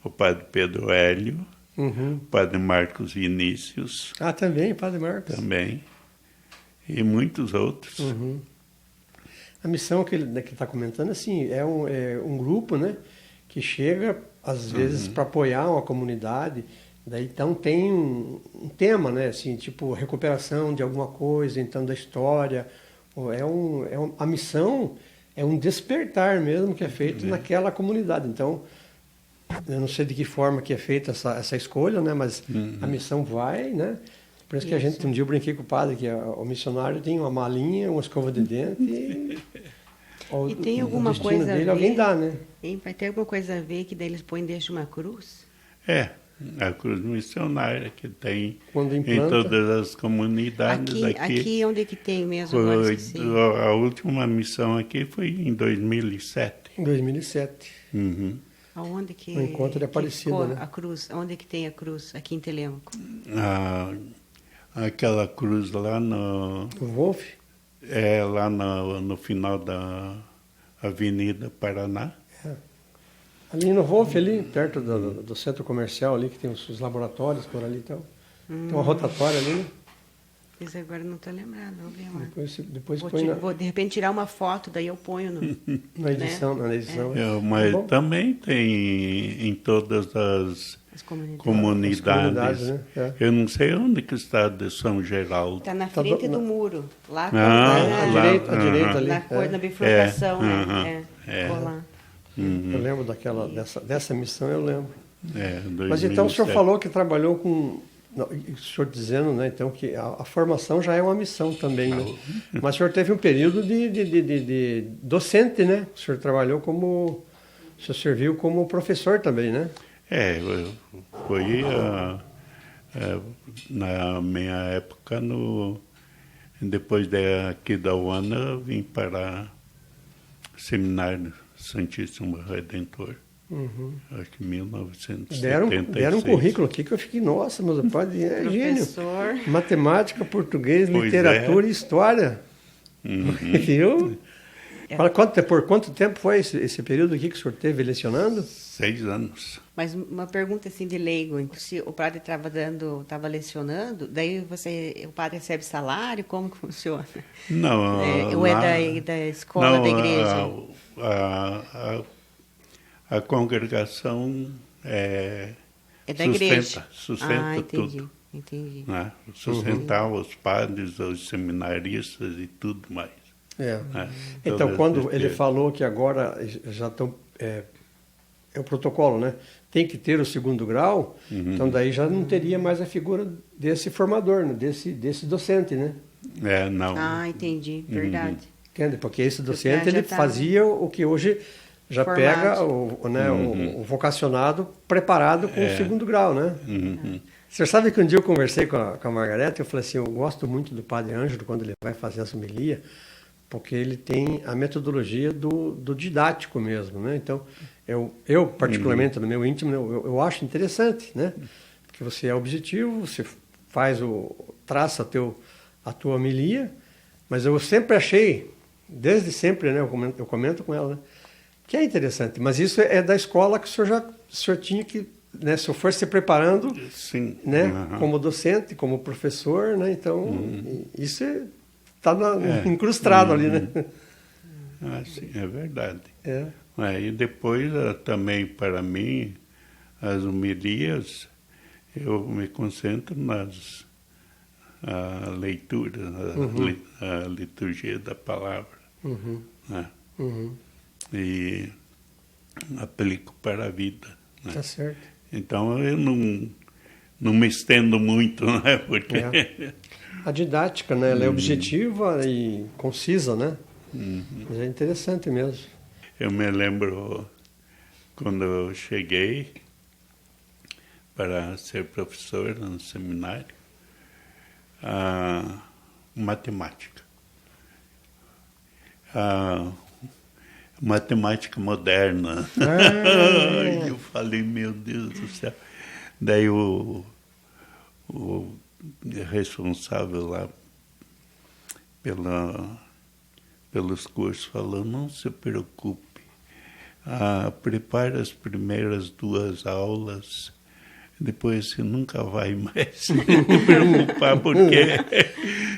o padre Pedro Hélio, o padre Marcos Vinícius. Também, padre Marcos. Também. E muitos outros. A missão que ele está comentando, assim, é um grupo, né, que chega, às vezes, para apoiar uma comunidade. Daí, então, tem um tema, né, assim, tipo, recuperação de alguma coisa, então, da história. A missão é um despertar mesmo que é feito naquela comunidade. Então, eu não sei de que forma que é feita essa escolha, né? Mas a missão vai, né? Por isso que a gente, um dia eu brinquei com o padre, que o missionário tem uma malinha, uma escova de dente e tem alguma coisa dele, a ver, alguém dá, né? Vai ter alguma coisa a ver que daí eles põem deixa uma cruz? A cruz missionária que tem em todas as comunidades aqui. Aqui onde que tem mesmo? A última missão aqui foi em 2007. Em 2007. Uhum. Aonde que... O encontro de Aparecida, né? A cruz, onde que tem a cruz? Aqui em Telêmaco. Aquela cruz lá no... O Wolf? Lá no final da Avenida Paraná. Ali no Wolf, ali, perto do centro comercial ali, que tem os laboratórios por ali e tal. Tem uma rotatória ali, né? Isso agora não estou lembrado, vou ver lá. Depois vou de repente tirar uma foto, daí eu ponho na edição. Né? Mas também tem em todas as comunidades. Né? Eu não sei onde que está de São Geraldo. Está na frente do muro. Lá à direita ali. Na bifurcação, lá. Eu lembro dessa missão, eu lembro. 2007. Mas então o senhor falou que trabalhou com... Não, o senhor dizendo, né, então, que a formação já é uma missão também, né? Mas o senhor teve um período de docente, né? O senhor trabalhou o senhor serviu como professor também, né? Foi na minha época, depois aqui da UANA, eu vim para o Seminário Santíssimo Redentor. Acho que 1976. Deram um currículo aqui que eu fiquei, nossa, mas o padre é gênio. Matemática, português, literatura e história. Viu? Por quanto tempo foi esse período aqui que o senhor teve lecionando? 6 anos. Mas uma pergunta assim de leigo, se o padre estava lecionando, daí o padre recebe salário, como que funciona? Não. Ou é da escola, da igreja? A congregação da igreja. Sustenta tudo. Entendi. Né? Sustentar os padres, os seminaristas e tudo mais. Então, quando ele falou que agora já estão... É o protocolo, né? Tem que ter o 2º grau, então daí já não teria mais a figura desse formador, né? desse docente, né? Não. Entendi. Verdade. Entende? Porque esse docente, ele fazia o que hoje... Já formado. Pega o vocacionado preparado com o 2º grau, né? Você sabe que um dia eu conversei com a Margareta, eu falei assim, eu gosto muito do Padre Ângelo quando ele vai fazer essa homilia, porque ele tem a metodologia do didático mesmo, né? Então, eu particularmente, no meu íntimo, eu acho interessante, né? Porque você é objetivo, você traça a tua homilia, mas eu sempre achei, desde sempre, né? Eu comento com ela, né? Que é interessante, mas isso é da escola que o senhor tinha que, né, se eu for se preparando, sim, né, como docente, como professor, né, então isso está incrustado ali, né? Sim, é verdade. E depois também para mim as homilias eu me concentro nas leituras, a liturgia da palavra, né? E aplico para a vida. Né? Tá certo. Então eu não me estendo muito, né? Porque a didática, né? Ela é objetiva e concisa, né? Mas é interessante mesmo. Eu me lembro quando eu cheguei para ser professor no seminário, matemática. Matemática moderna. Eu falei, meu Deus do céu. Daí o responsável lá pelos cursos falou, não se preocupe, prepare as primeiras 2 aulas, depois você nunca vai mais se preocupar, porque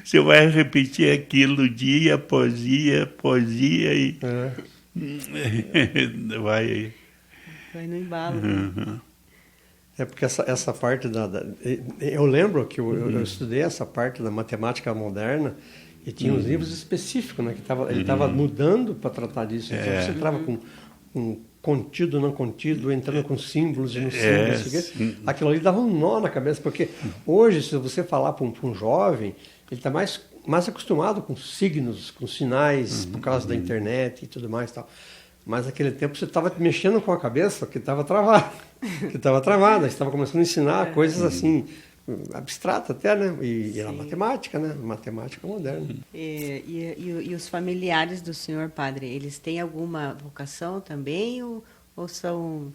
você vai repetir aquilo dia após dia e vai no embalo. É porque essa parte eu lembro que eu estudei essa parte da matemática moderna E tinha uns livros específicos, né? Que ele estava mudando para tratar disso. Então você entrava com contido, não contido, entrando com símbolos e não símbolos. Aquilo ali dava um nó na cabeça, porque hoje, se você falar para um jovem, ele está mais acostumado com signos, com sinais, por causa da internet e tudo mais e tal. Mas naquele tempo você estava mexendo com a cabeça que estava travada. Que estava travada. Você estava começando a ensinar coisas assim, abstratas até, né? E era matemática, né? Matemática moderna. E os familiares do senhor, padre, eles têm alguma vocação também ou são...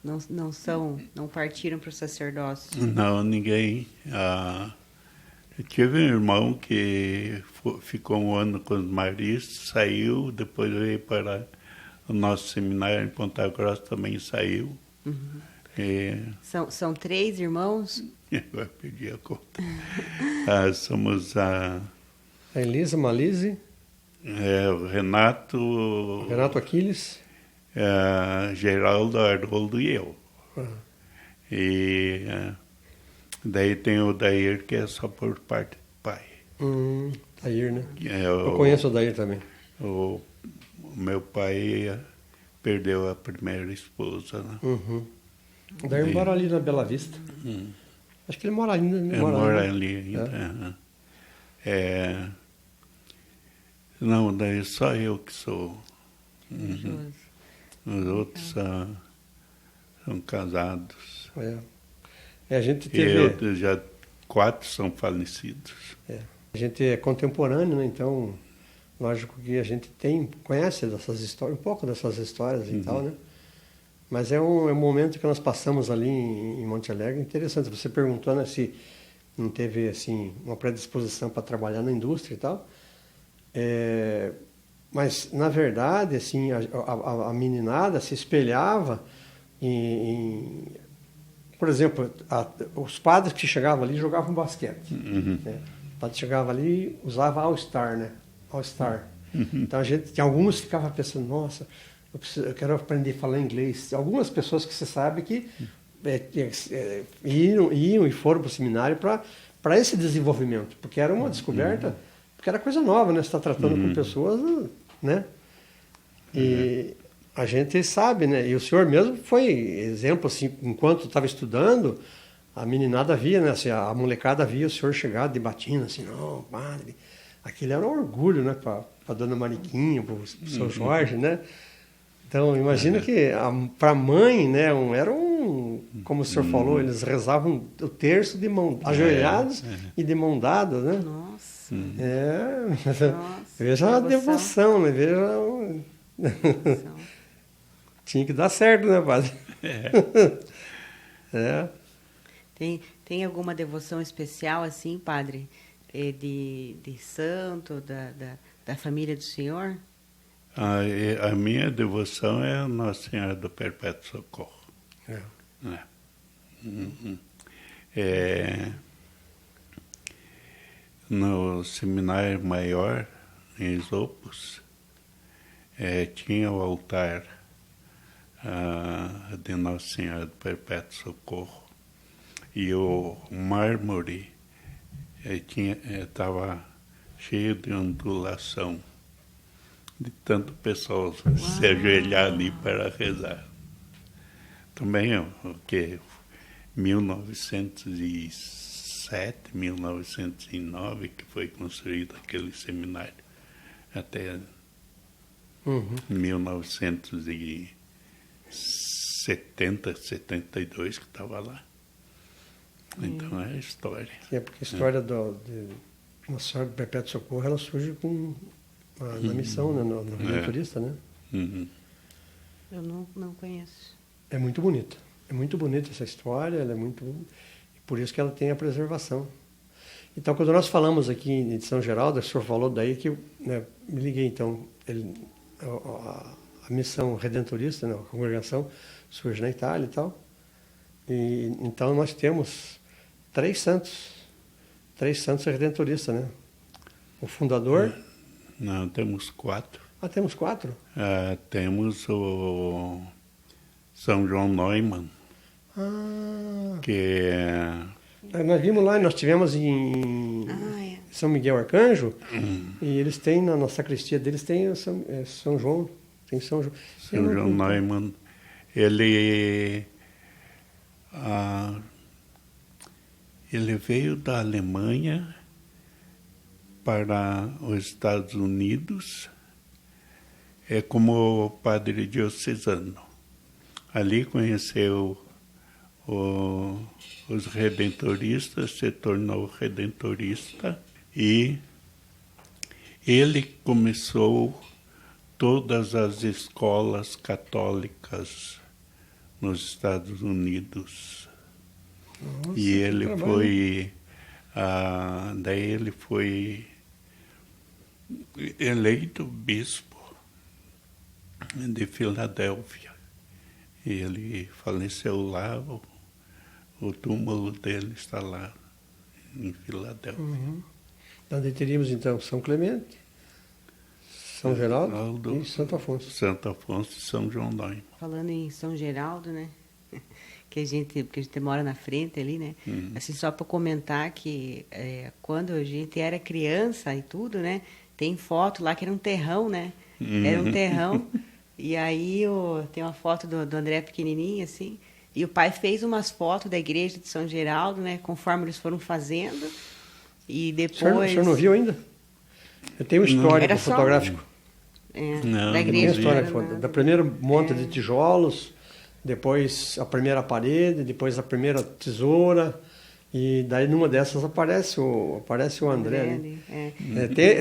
Não partiram para o sacerdócio? Não, ninguém. Eu tive um irmão que ficou um ano com os maristas, saiu, depois veio para o nosso seminário em Ponta Grossa, também saiu. São 3 irmãos? Agora perdi a conta. Somos a Elisa, Malise, o Renato Aquiles, Geraldo, Haroldo e eu. E daí tem o Dair, que é só por parte do pai. Dair, né? Eu conheço o Dair também. O meu pai perdeu a primeira esposa, né? O Dair mora ali na Bela Vista. Acho que ele mora ali. Mora ali ainda. Não, daí só eu que sou. Os outros são casados. A gente teve... E já 4 são falecidos. A gente é contemporâneo, né? Então, lógico que a gente conhece dessas histórias, um pouco dessas histórias e tal, né? Mas é um momento que nós passamos ali em Monte Alegre interessante. Você perguntou, né, se não teve assim uma predisposição para trabalhar na indústria e tal. Mas, na verdade, assim, a meninada se espelhava por exemplo, os padres que chegavam ali jogavam basquete. Né? O padre chegava ali e usava All-Star, né? All-Star. Então, alguns ficavam pensando, nossa, eu quero aprender a falar inglês. Algumas pessoas que você sabe que iam e foram para o seminário para esse desenvolvimento, porque era uma descoberta, porque era coisa nova, né? Você está tratando com pessoas, né? E a gente sabe, né? E o senhor mesmo foi exemplo, assim, enquanto estava estudando, a meninada via, né? Assim, a molecada via o senhor chegar de batina, assim, não, padre. Aquilo era um orgulho, né? Para a dona Mariquinha, para o seu Jorge, né? Então, imagina que para a mãe, né? Como o senhor falou, eles rezavam o terço de mão, ajoelhados e de mão dada, né? Nossa. Veja a devoção, né? Veja... Tinha que dar certo, né, padre? Tem alguma devoção especial, assim, padre? De santo, da família do senhor? A minha devoção é a Nossa Senhora do Perpétuo Socorro. No seminário maior, em Esopus, tinha o altar de Nossa Senhora do Perpétuo Socorro, e o mármore estava cheio de ondulação, de tanto pessoal se ajoelhar ali para rezar. Também o que 1907, 1909 que foi construído aquele seminário, até 1970, 72 que estava lá. Então é a história. Porque a história de Nossa Senhora do Perpétuo Socorro, ela surge na missão, né, no Redentorista, né? Eu não conheço. É muito bonita. É muito bonita essa história, ela é muito... Por isso que ela tem a preservação. Então, quando nós falamos aqui de São Geraldo, o senhor falou daí que me liguei, então, a missão redentorista, né, a congregação, surge na Itália e tal. E, então, nós temos 3 santos redentoristas, né? O fundador... Não, temos 4. Temos 4? Temos o São João Neumann, que nós vimos lá, nós tivemos São Miguel Arcanjo, e eles têm, na sacristia deles, tem São João. Tem São João. São João Neumann. Ele veio da Alemanha para os Estados Unidos como padre diocesano. Ali conheceu os redentoristas, se tornou redentorista e ele começou todas as escolas católicas nos Estados Unidos. Nossa, e ele foi, daí ele foi eleito bispo de Filadélfia. E ele faleceu lá, o túmulo dele está lá, em Filadélfia. Uhum. Nós teríamos então São Clemente, São Geraldo e Santo Afonso. Santo Afonso e São João Neumann. Falando em São Geraldo, né? Porque a gente mora na frente ali, né? Assim, só para comentar que quando a gente era criança e tudo, né? Tem foto lá que era um terrão, né? Era um terrão. E aí tem uma foto do André pequenininho, assim. E o pai fez umas fotos da igreja de São Geraldo, né? Conforme eles foram fazendo. E depois... O senhor não viu ainda? Eu tenho um histórico fotográfico. Da igreja. Da primeira monta de tijolos, depois a primeira parede, depois a primeira tesoura, e daí numa dessas aparece o André ali.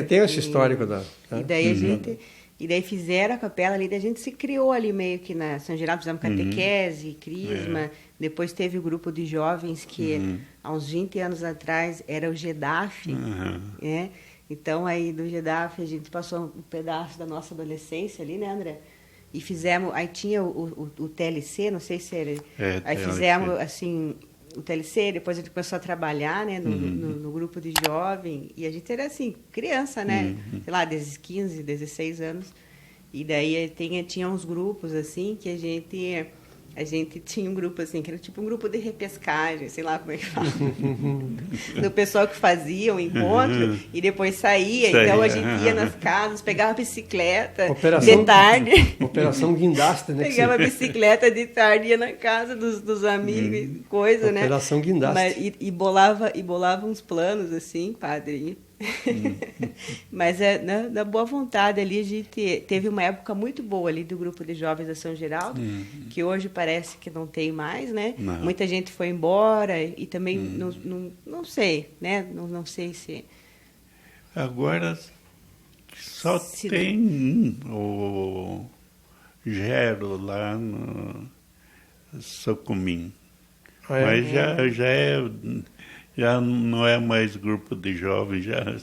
Tem esse histórico da... E daí E daí fizeram a capela ali, daí a gente se criou ali meio que na São Geraldo, fizemos catequese, crisma, depois teve o grupo de jovens que há uns 20 anos atrás era o GEDAF, né? Então aí do GEDAF a gente passou um pedaço da nossa adolescência ali, né, André? E fizemos, aí tinha o TLC, não sei se era, aí fizemos assim... o TLC, depois a gente começou a trabalhar, né, no grupo de jovem, e a gente era assim, criança, né, sei lá, desde 15, 16 anos, e daí tinha uns grupos, assim, que a gente tinha um grupo, assim, que era tipo um grupo de repescagem, sei lá como é que fala, do pessoal que fazia o encontro, e depois saía, então a gente ia nas casas, pegava a bicicleta de tarde. Operação Guindaste, né? Pegava a bicicleta de tarde, ia na casa dos amigos, coisa, né? Operação Guindaste. E bolava uns planos, assim, padre. Mas na boa vontade ali, a gente teve uma época muito boa ali do grupo de jovens da São Geraldo, que hoje parece que não tem mais, né? Não. Muita gente foi embora e também não sei, né? Não sei se... Agora só tem o Gero lá no Socumim. Mas já não é mais grupo de jovens, a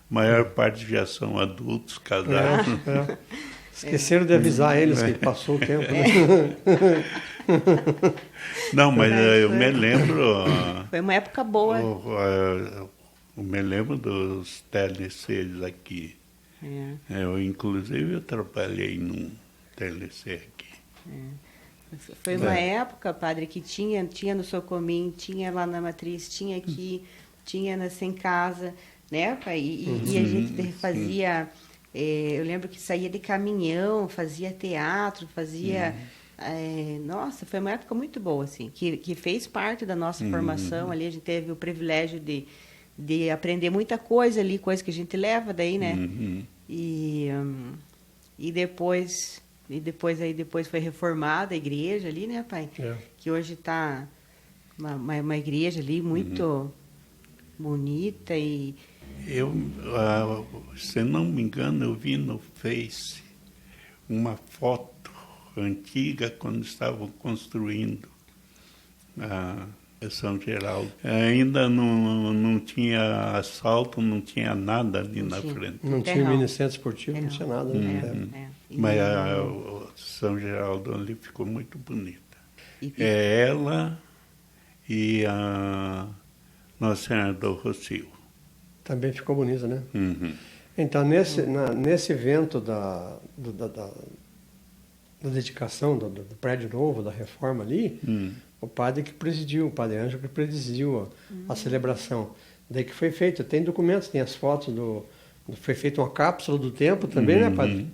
maior parte já são adultos, casados. Esqueceram de avisar eles que passou o tempo. Né? Não, mas eu me lembro... Foi uma época boa. Eu me lembro dos TLCs aqui. Eu trabalhei num TLC aqui. Foi uma época, padre, que tinha no Socomim, tinha lá na Matriz, tinha aqui, tinha na Sem Casa, né, pai? E a gente fazia... eu lembro que saía de caminhão, fazia teatro, fazia... nossa, foi uma época muito boa, assim, que fez parte da nossa formação ali. A gente teve o privilégio de aprender muita coisa ali, coisa que a gente leva daí, né? E depois foi reformada a igreja ali, né, pai? Que hoje está uma igreja ali muito bonita e... se não me engano, eu vi no Face uma foto antiga quando estavam construindo a São Geraldo. Ainda não tinha asfalto, não tinha nada ali na frente. Não tinha ministério esportivo, não tinha nada. Mas o São Geraldo ali ficou muito bonita. Ela e a Nossa Senhora do Rocio. Também ficou bonita, né? Então, nesse evento da dedicação do prédio novo, da reforma ali, o padre que presidiu, o padre Ângelo que presidiu a celebração. Daí que foi feito, tem documentos, tem as fotos foi feita uma cápsula do tempo também, né, padre?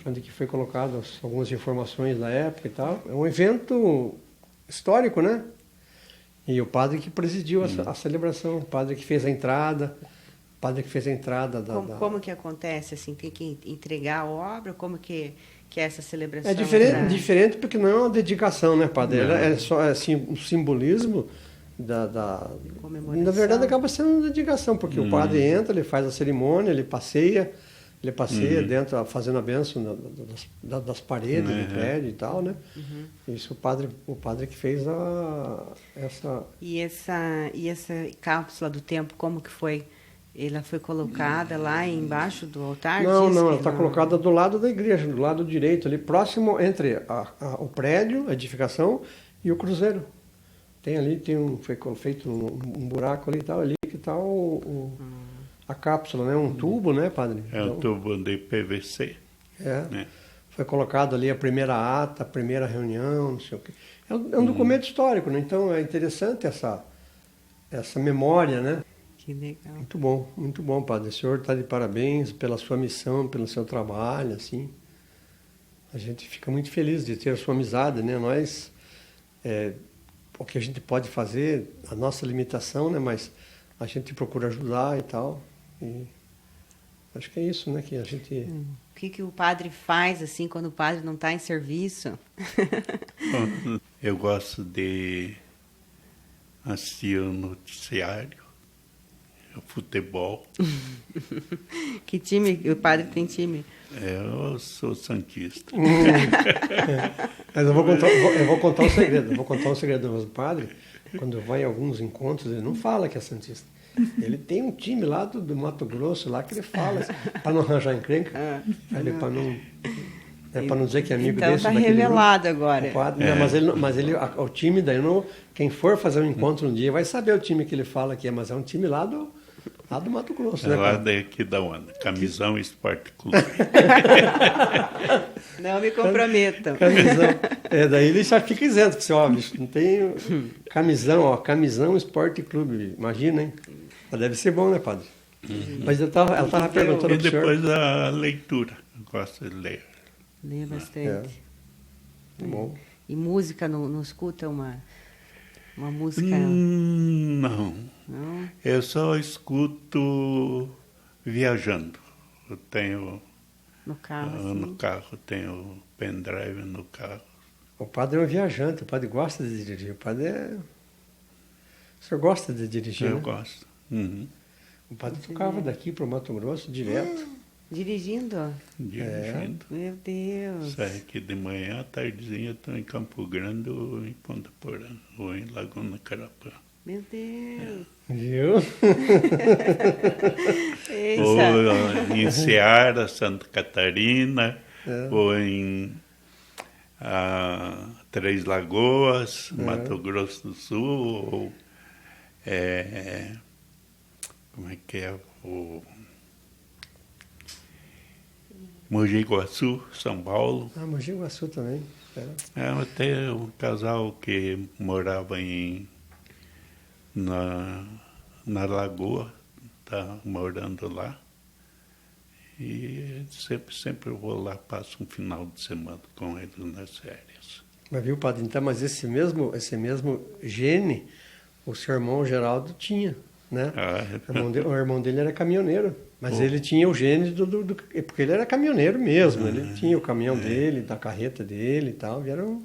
Onde que foi colocado algumas informações da época e tal. É um evento histórico, né? E o padre que presidiu a celebração, o padre que fez a entrada, Como que acontece, assim, tem que entregar a obra, como que é essa celebração? É diferente porque não é uma dedicação, né, padre? É só assim, um simbolismo na verdade acaba sendo uma dedicação, porque o padre entra, ele faz a cerimônia, ele passeia dentro, fazendo a bênção das paredes do prédio e tal, né? Isso o padre que fez essa... E essa cápsula do tempo, como que foi? Ela foi colocada lá embaixo do altar? Não, ela está colocada do lado da igreja, do lado direito, ali próximo entre o prédio, a edificação, e o cruzeiro. Foi feito um buraco ali e tal, ali que está a cápsula, né? Um tubo, né, padre? Um tubo de PVC. Foi colocado ali a primeira ata, a primeira reunião, não sei o quê. É um documento histórico, né? Então é interessante essa memória, né? Que legal. Muito bom, padre. O senhor está de parabéns pela sua missão, pelo seu trabalho, assim. A gente fica muito feliz de ter a sua amizade, né? Nós... o que a gente pode fazer, a nossa limitação, né? Mas a gente procura ajudar e tal. E acho que é isso, né? Que a gente... O que o padre faz, assim, quando o padre não está em serviço? Eu gosto de assistir o noticiário, o futebol. Que time? O padre tem time? Eu sou santista. Mas eu vou contar um segredo. Mas o padre, quando vai em alguns encontros, ele não fala que é santista. Ele tem um time lá do Mato Grosso, lá que ele fala, para não arranjar encrenca, para não dizer que é amigo então desse. Então está revelado agora. O padre, mas o time daí, quem for fazer um encontro um dia vai saber o time que ele fala que é, mas é um time lá do Mato Grosso, né? Lá daqui da onda, Camisão Esporte Clube. Não me comprometam. Camisão. Daí ele já fica isento, porque bicho, não tem Camisão Esporte Clube, imagina, hein? Mas deve ser bom, né, padre? Mas ela estava perguntando e depois a leitura, eu gosto de ler. Lê bastante. Bom. E música, não escuta uma música? Não. Não? Eu só escuto viajando. Eu tenho... No carro, assim? No carro, tenho pendrive no carro. O padre é um viajante, o padre gosta de dirigir. O senhor gosta de dirigir, Eu né? gosto. O padre tocava daqui para o Mato Grosso direto. Dirigindo? Dirigindo. Meu Deus. Sai aqui de manhã, à tardezinha, estou em Campo Grande ou em Ponta Porã, ou em Laguna Carapã. Meu Deus. Viu? Ou em Ceará, Santa Catarina, ou em Três Lagoas, Mato Grosso do Sul, ou como é que é? Mogi Guaçu, São Paulo. Mogi Guaçu também. Eu tenho um casal que morava na Lagoa, está morando lá. E sempre eu vou lá, passo um final de semana com eles nas férias. Mas viu, padre, então, mas esse mesmo gene, o seu irmão Geraldo tinha, né? O irmão dele era caminhoneiro, mas ele tinha o gene porque ele era caminhoneiro mesmo, ele tinha o caminhão dele, da carreta dele e tal, e era um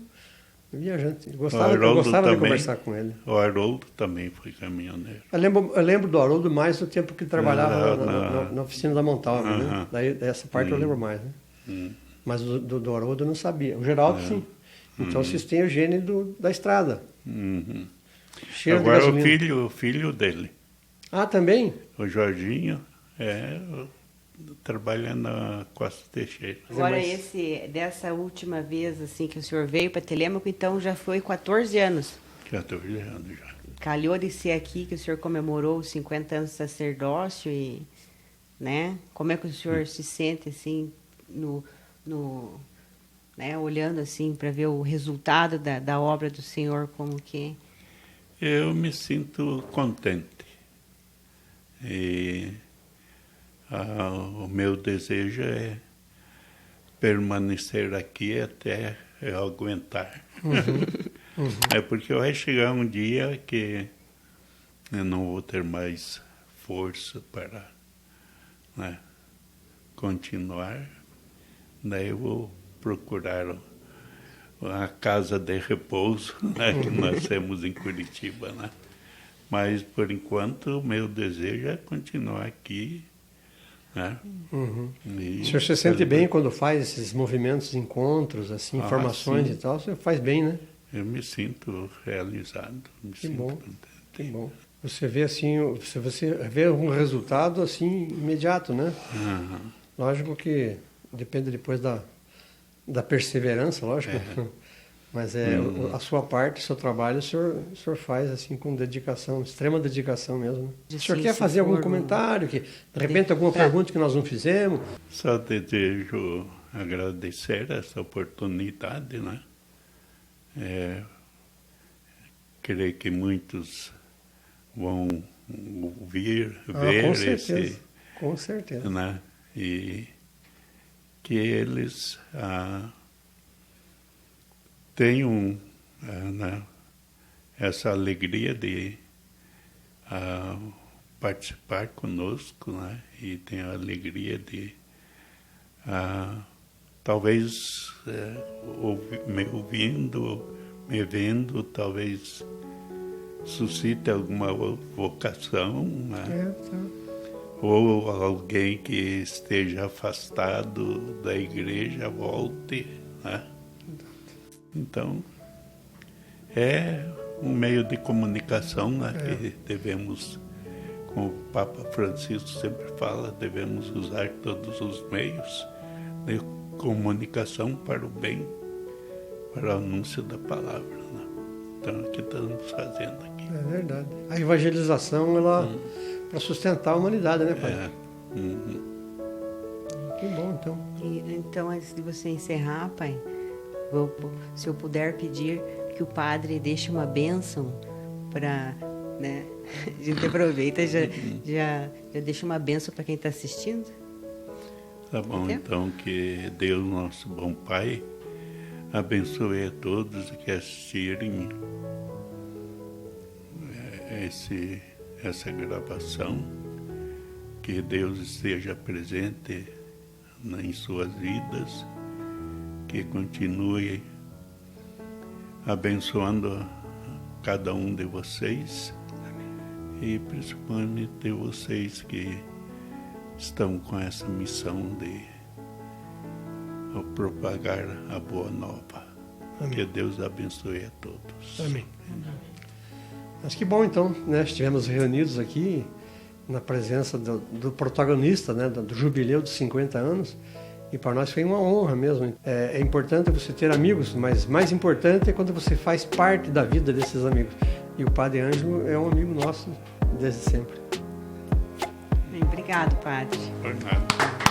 viajante. Eu gostava de conversar com ele. O Haroldo também foi caminhoneiro. Eu lembro do Haroldo mais do tempo que ele trabalhava na oficina da Montalva, né? Daí essa parte eu lembro mais, né? Mas do Haroldo eu não sabia. O Geraldo, sim. Então vocês têm o gene da estrada. Cheiro agora de gasolina. o filho dele. Ah, também? O Jorginho, trabalha na Costa Teixeira. Agora, dessa última vez assim, que o senhor veio para Telêmaco, então já foi 14 anos. 14 anos já. Calhou de ser aqui que o senhor comemorou os 50 anos de sacerdócio e, né? Como é que o senhor se sente, assim, né, olhando assim para ver o resultado da obra do Senhor, como que... Eu me sinto contente. E o meu desejo é permanecer aqui até eu aguentar. É porque vai chegar um dia que eu não vou ter mais força para, né, continuar. Daí eu vou procurar a casa de repouso, né, que nós temos em Curitiba, né? Mas, por enquanto, o meu desejo é continuar aqui, né? O senhor se sente bem quando faz esses movimentos, encontros, assim, informações e tal? O senhor faz bem, né? Eu me sinto realizado, me sinto contente. Que bom. Você vê assim, você vê um resultado assim imediato, né? Lógico que depende depois da perseverança, lógico. Mas a sua parte, o seu trabalho, o senhor faz assim com dedicação, extrema dedicação mesmo. O senhor quer fazer algum comentário, que de repente alguma pergunta que nós não fizemos? Só desejo agradecer essa oportunidade, né? Creio que muitos vão ouvir, ver com certeza. Né? E que eles tenham né, essa alegria de participar conosco, né? E tenham a alegria de talvez me ouvindo, me vendo, talvez suscite alguma vocação, né? Ou alguém que esteja afastado da igreja volte, né? Então, é um meio de comunicação, né, que devemos, como o Papa Francisco sempre fala, devemos usar todos os meios de comunicação para o bem, para o anúncio da palavra, né? Então, o que estamos fazendo aqui. É verdade. A evangelização, ela para sustentar a humanidade, né, pai? Que bom, então. Então, antes de você encerrar, pai, se eu puder pedir que o padre deixe uma bênção para, né? A gente aproveita e já deixa uma bênção para quem está assistindo. Tá bom, então que Deus, nosso bom Pai, abençoe a todos que assistirem essa gravação, que Deus esteja presente em suas vidas, que continue abençoando cada um de vocês. E principalmente de vocês que estão com essa missão de propagar a boa nova. Amém. Que Deus abençoe a todos. Amém. Mas que bom, então, né? Estivemos reunidos aqui na presença do protagonista, né? Do jubileu de 50 anos, e para nós foi uma honra mesmo. É importante você ter amigos, mas mais importante é quando você faz parte da vida desses amigos. E o Padre Ângelo é um amigo nosso desde sempre. Obrigado, Padre. Por nada.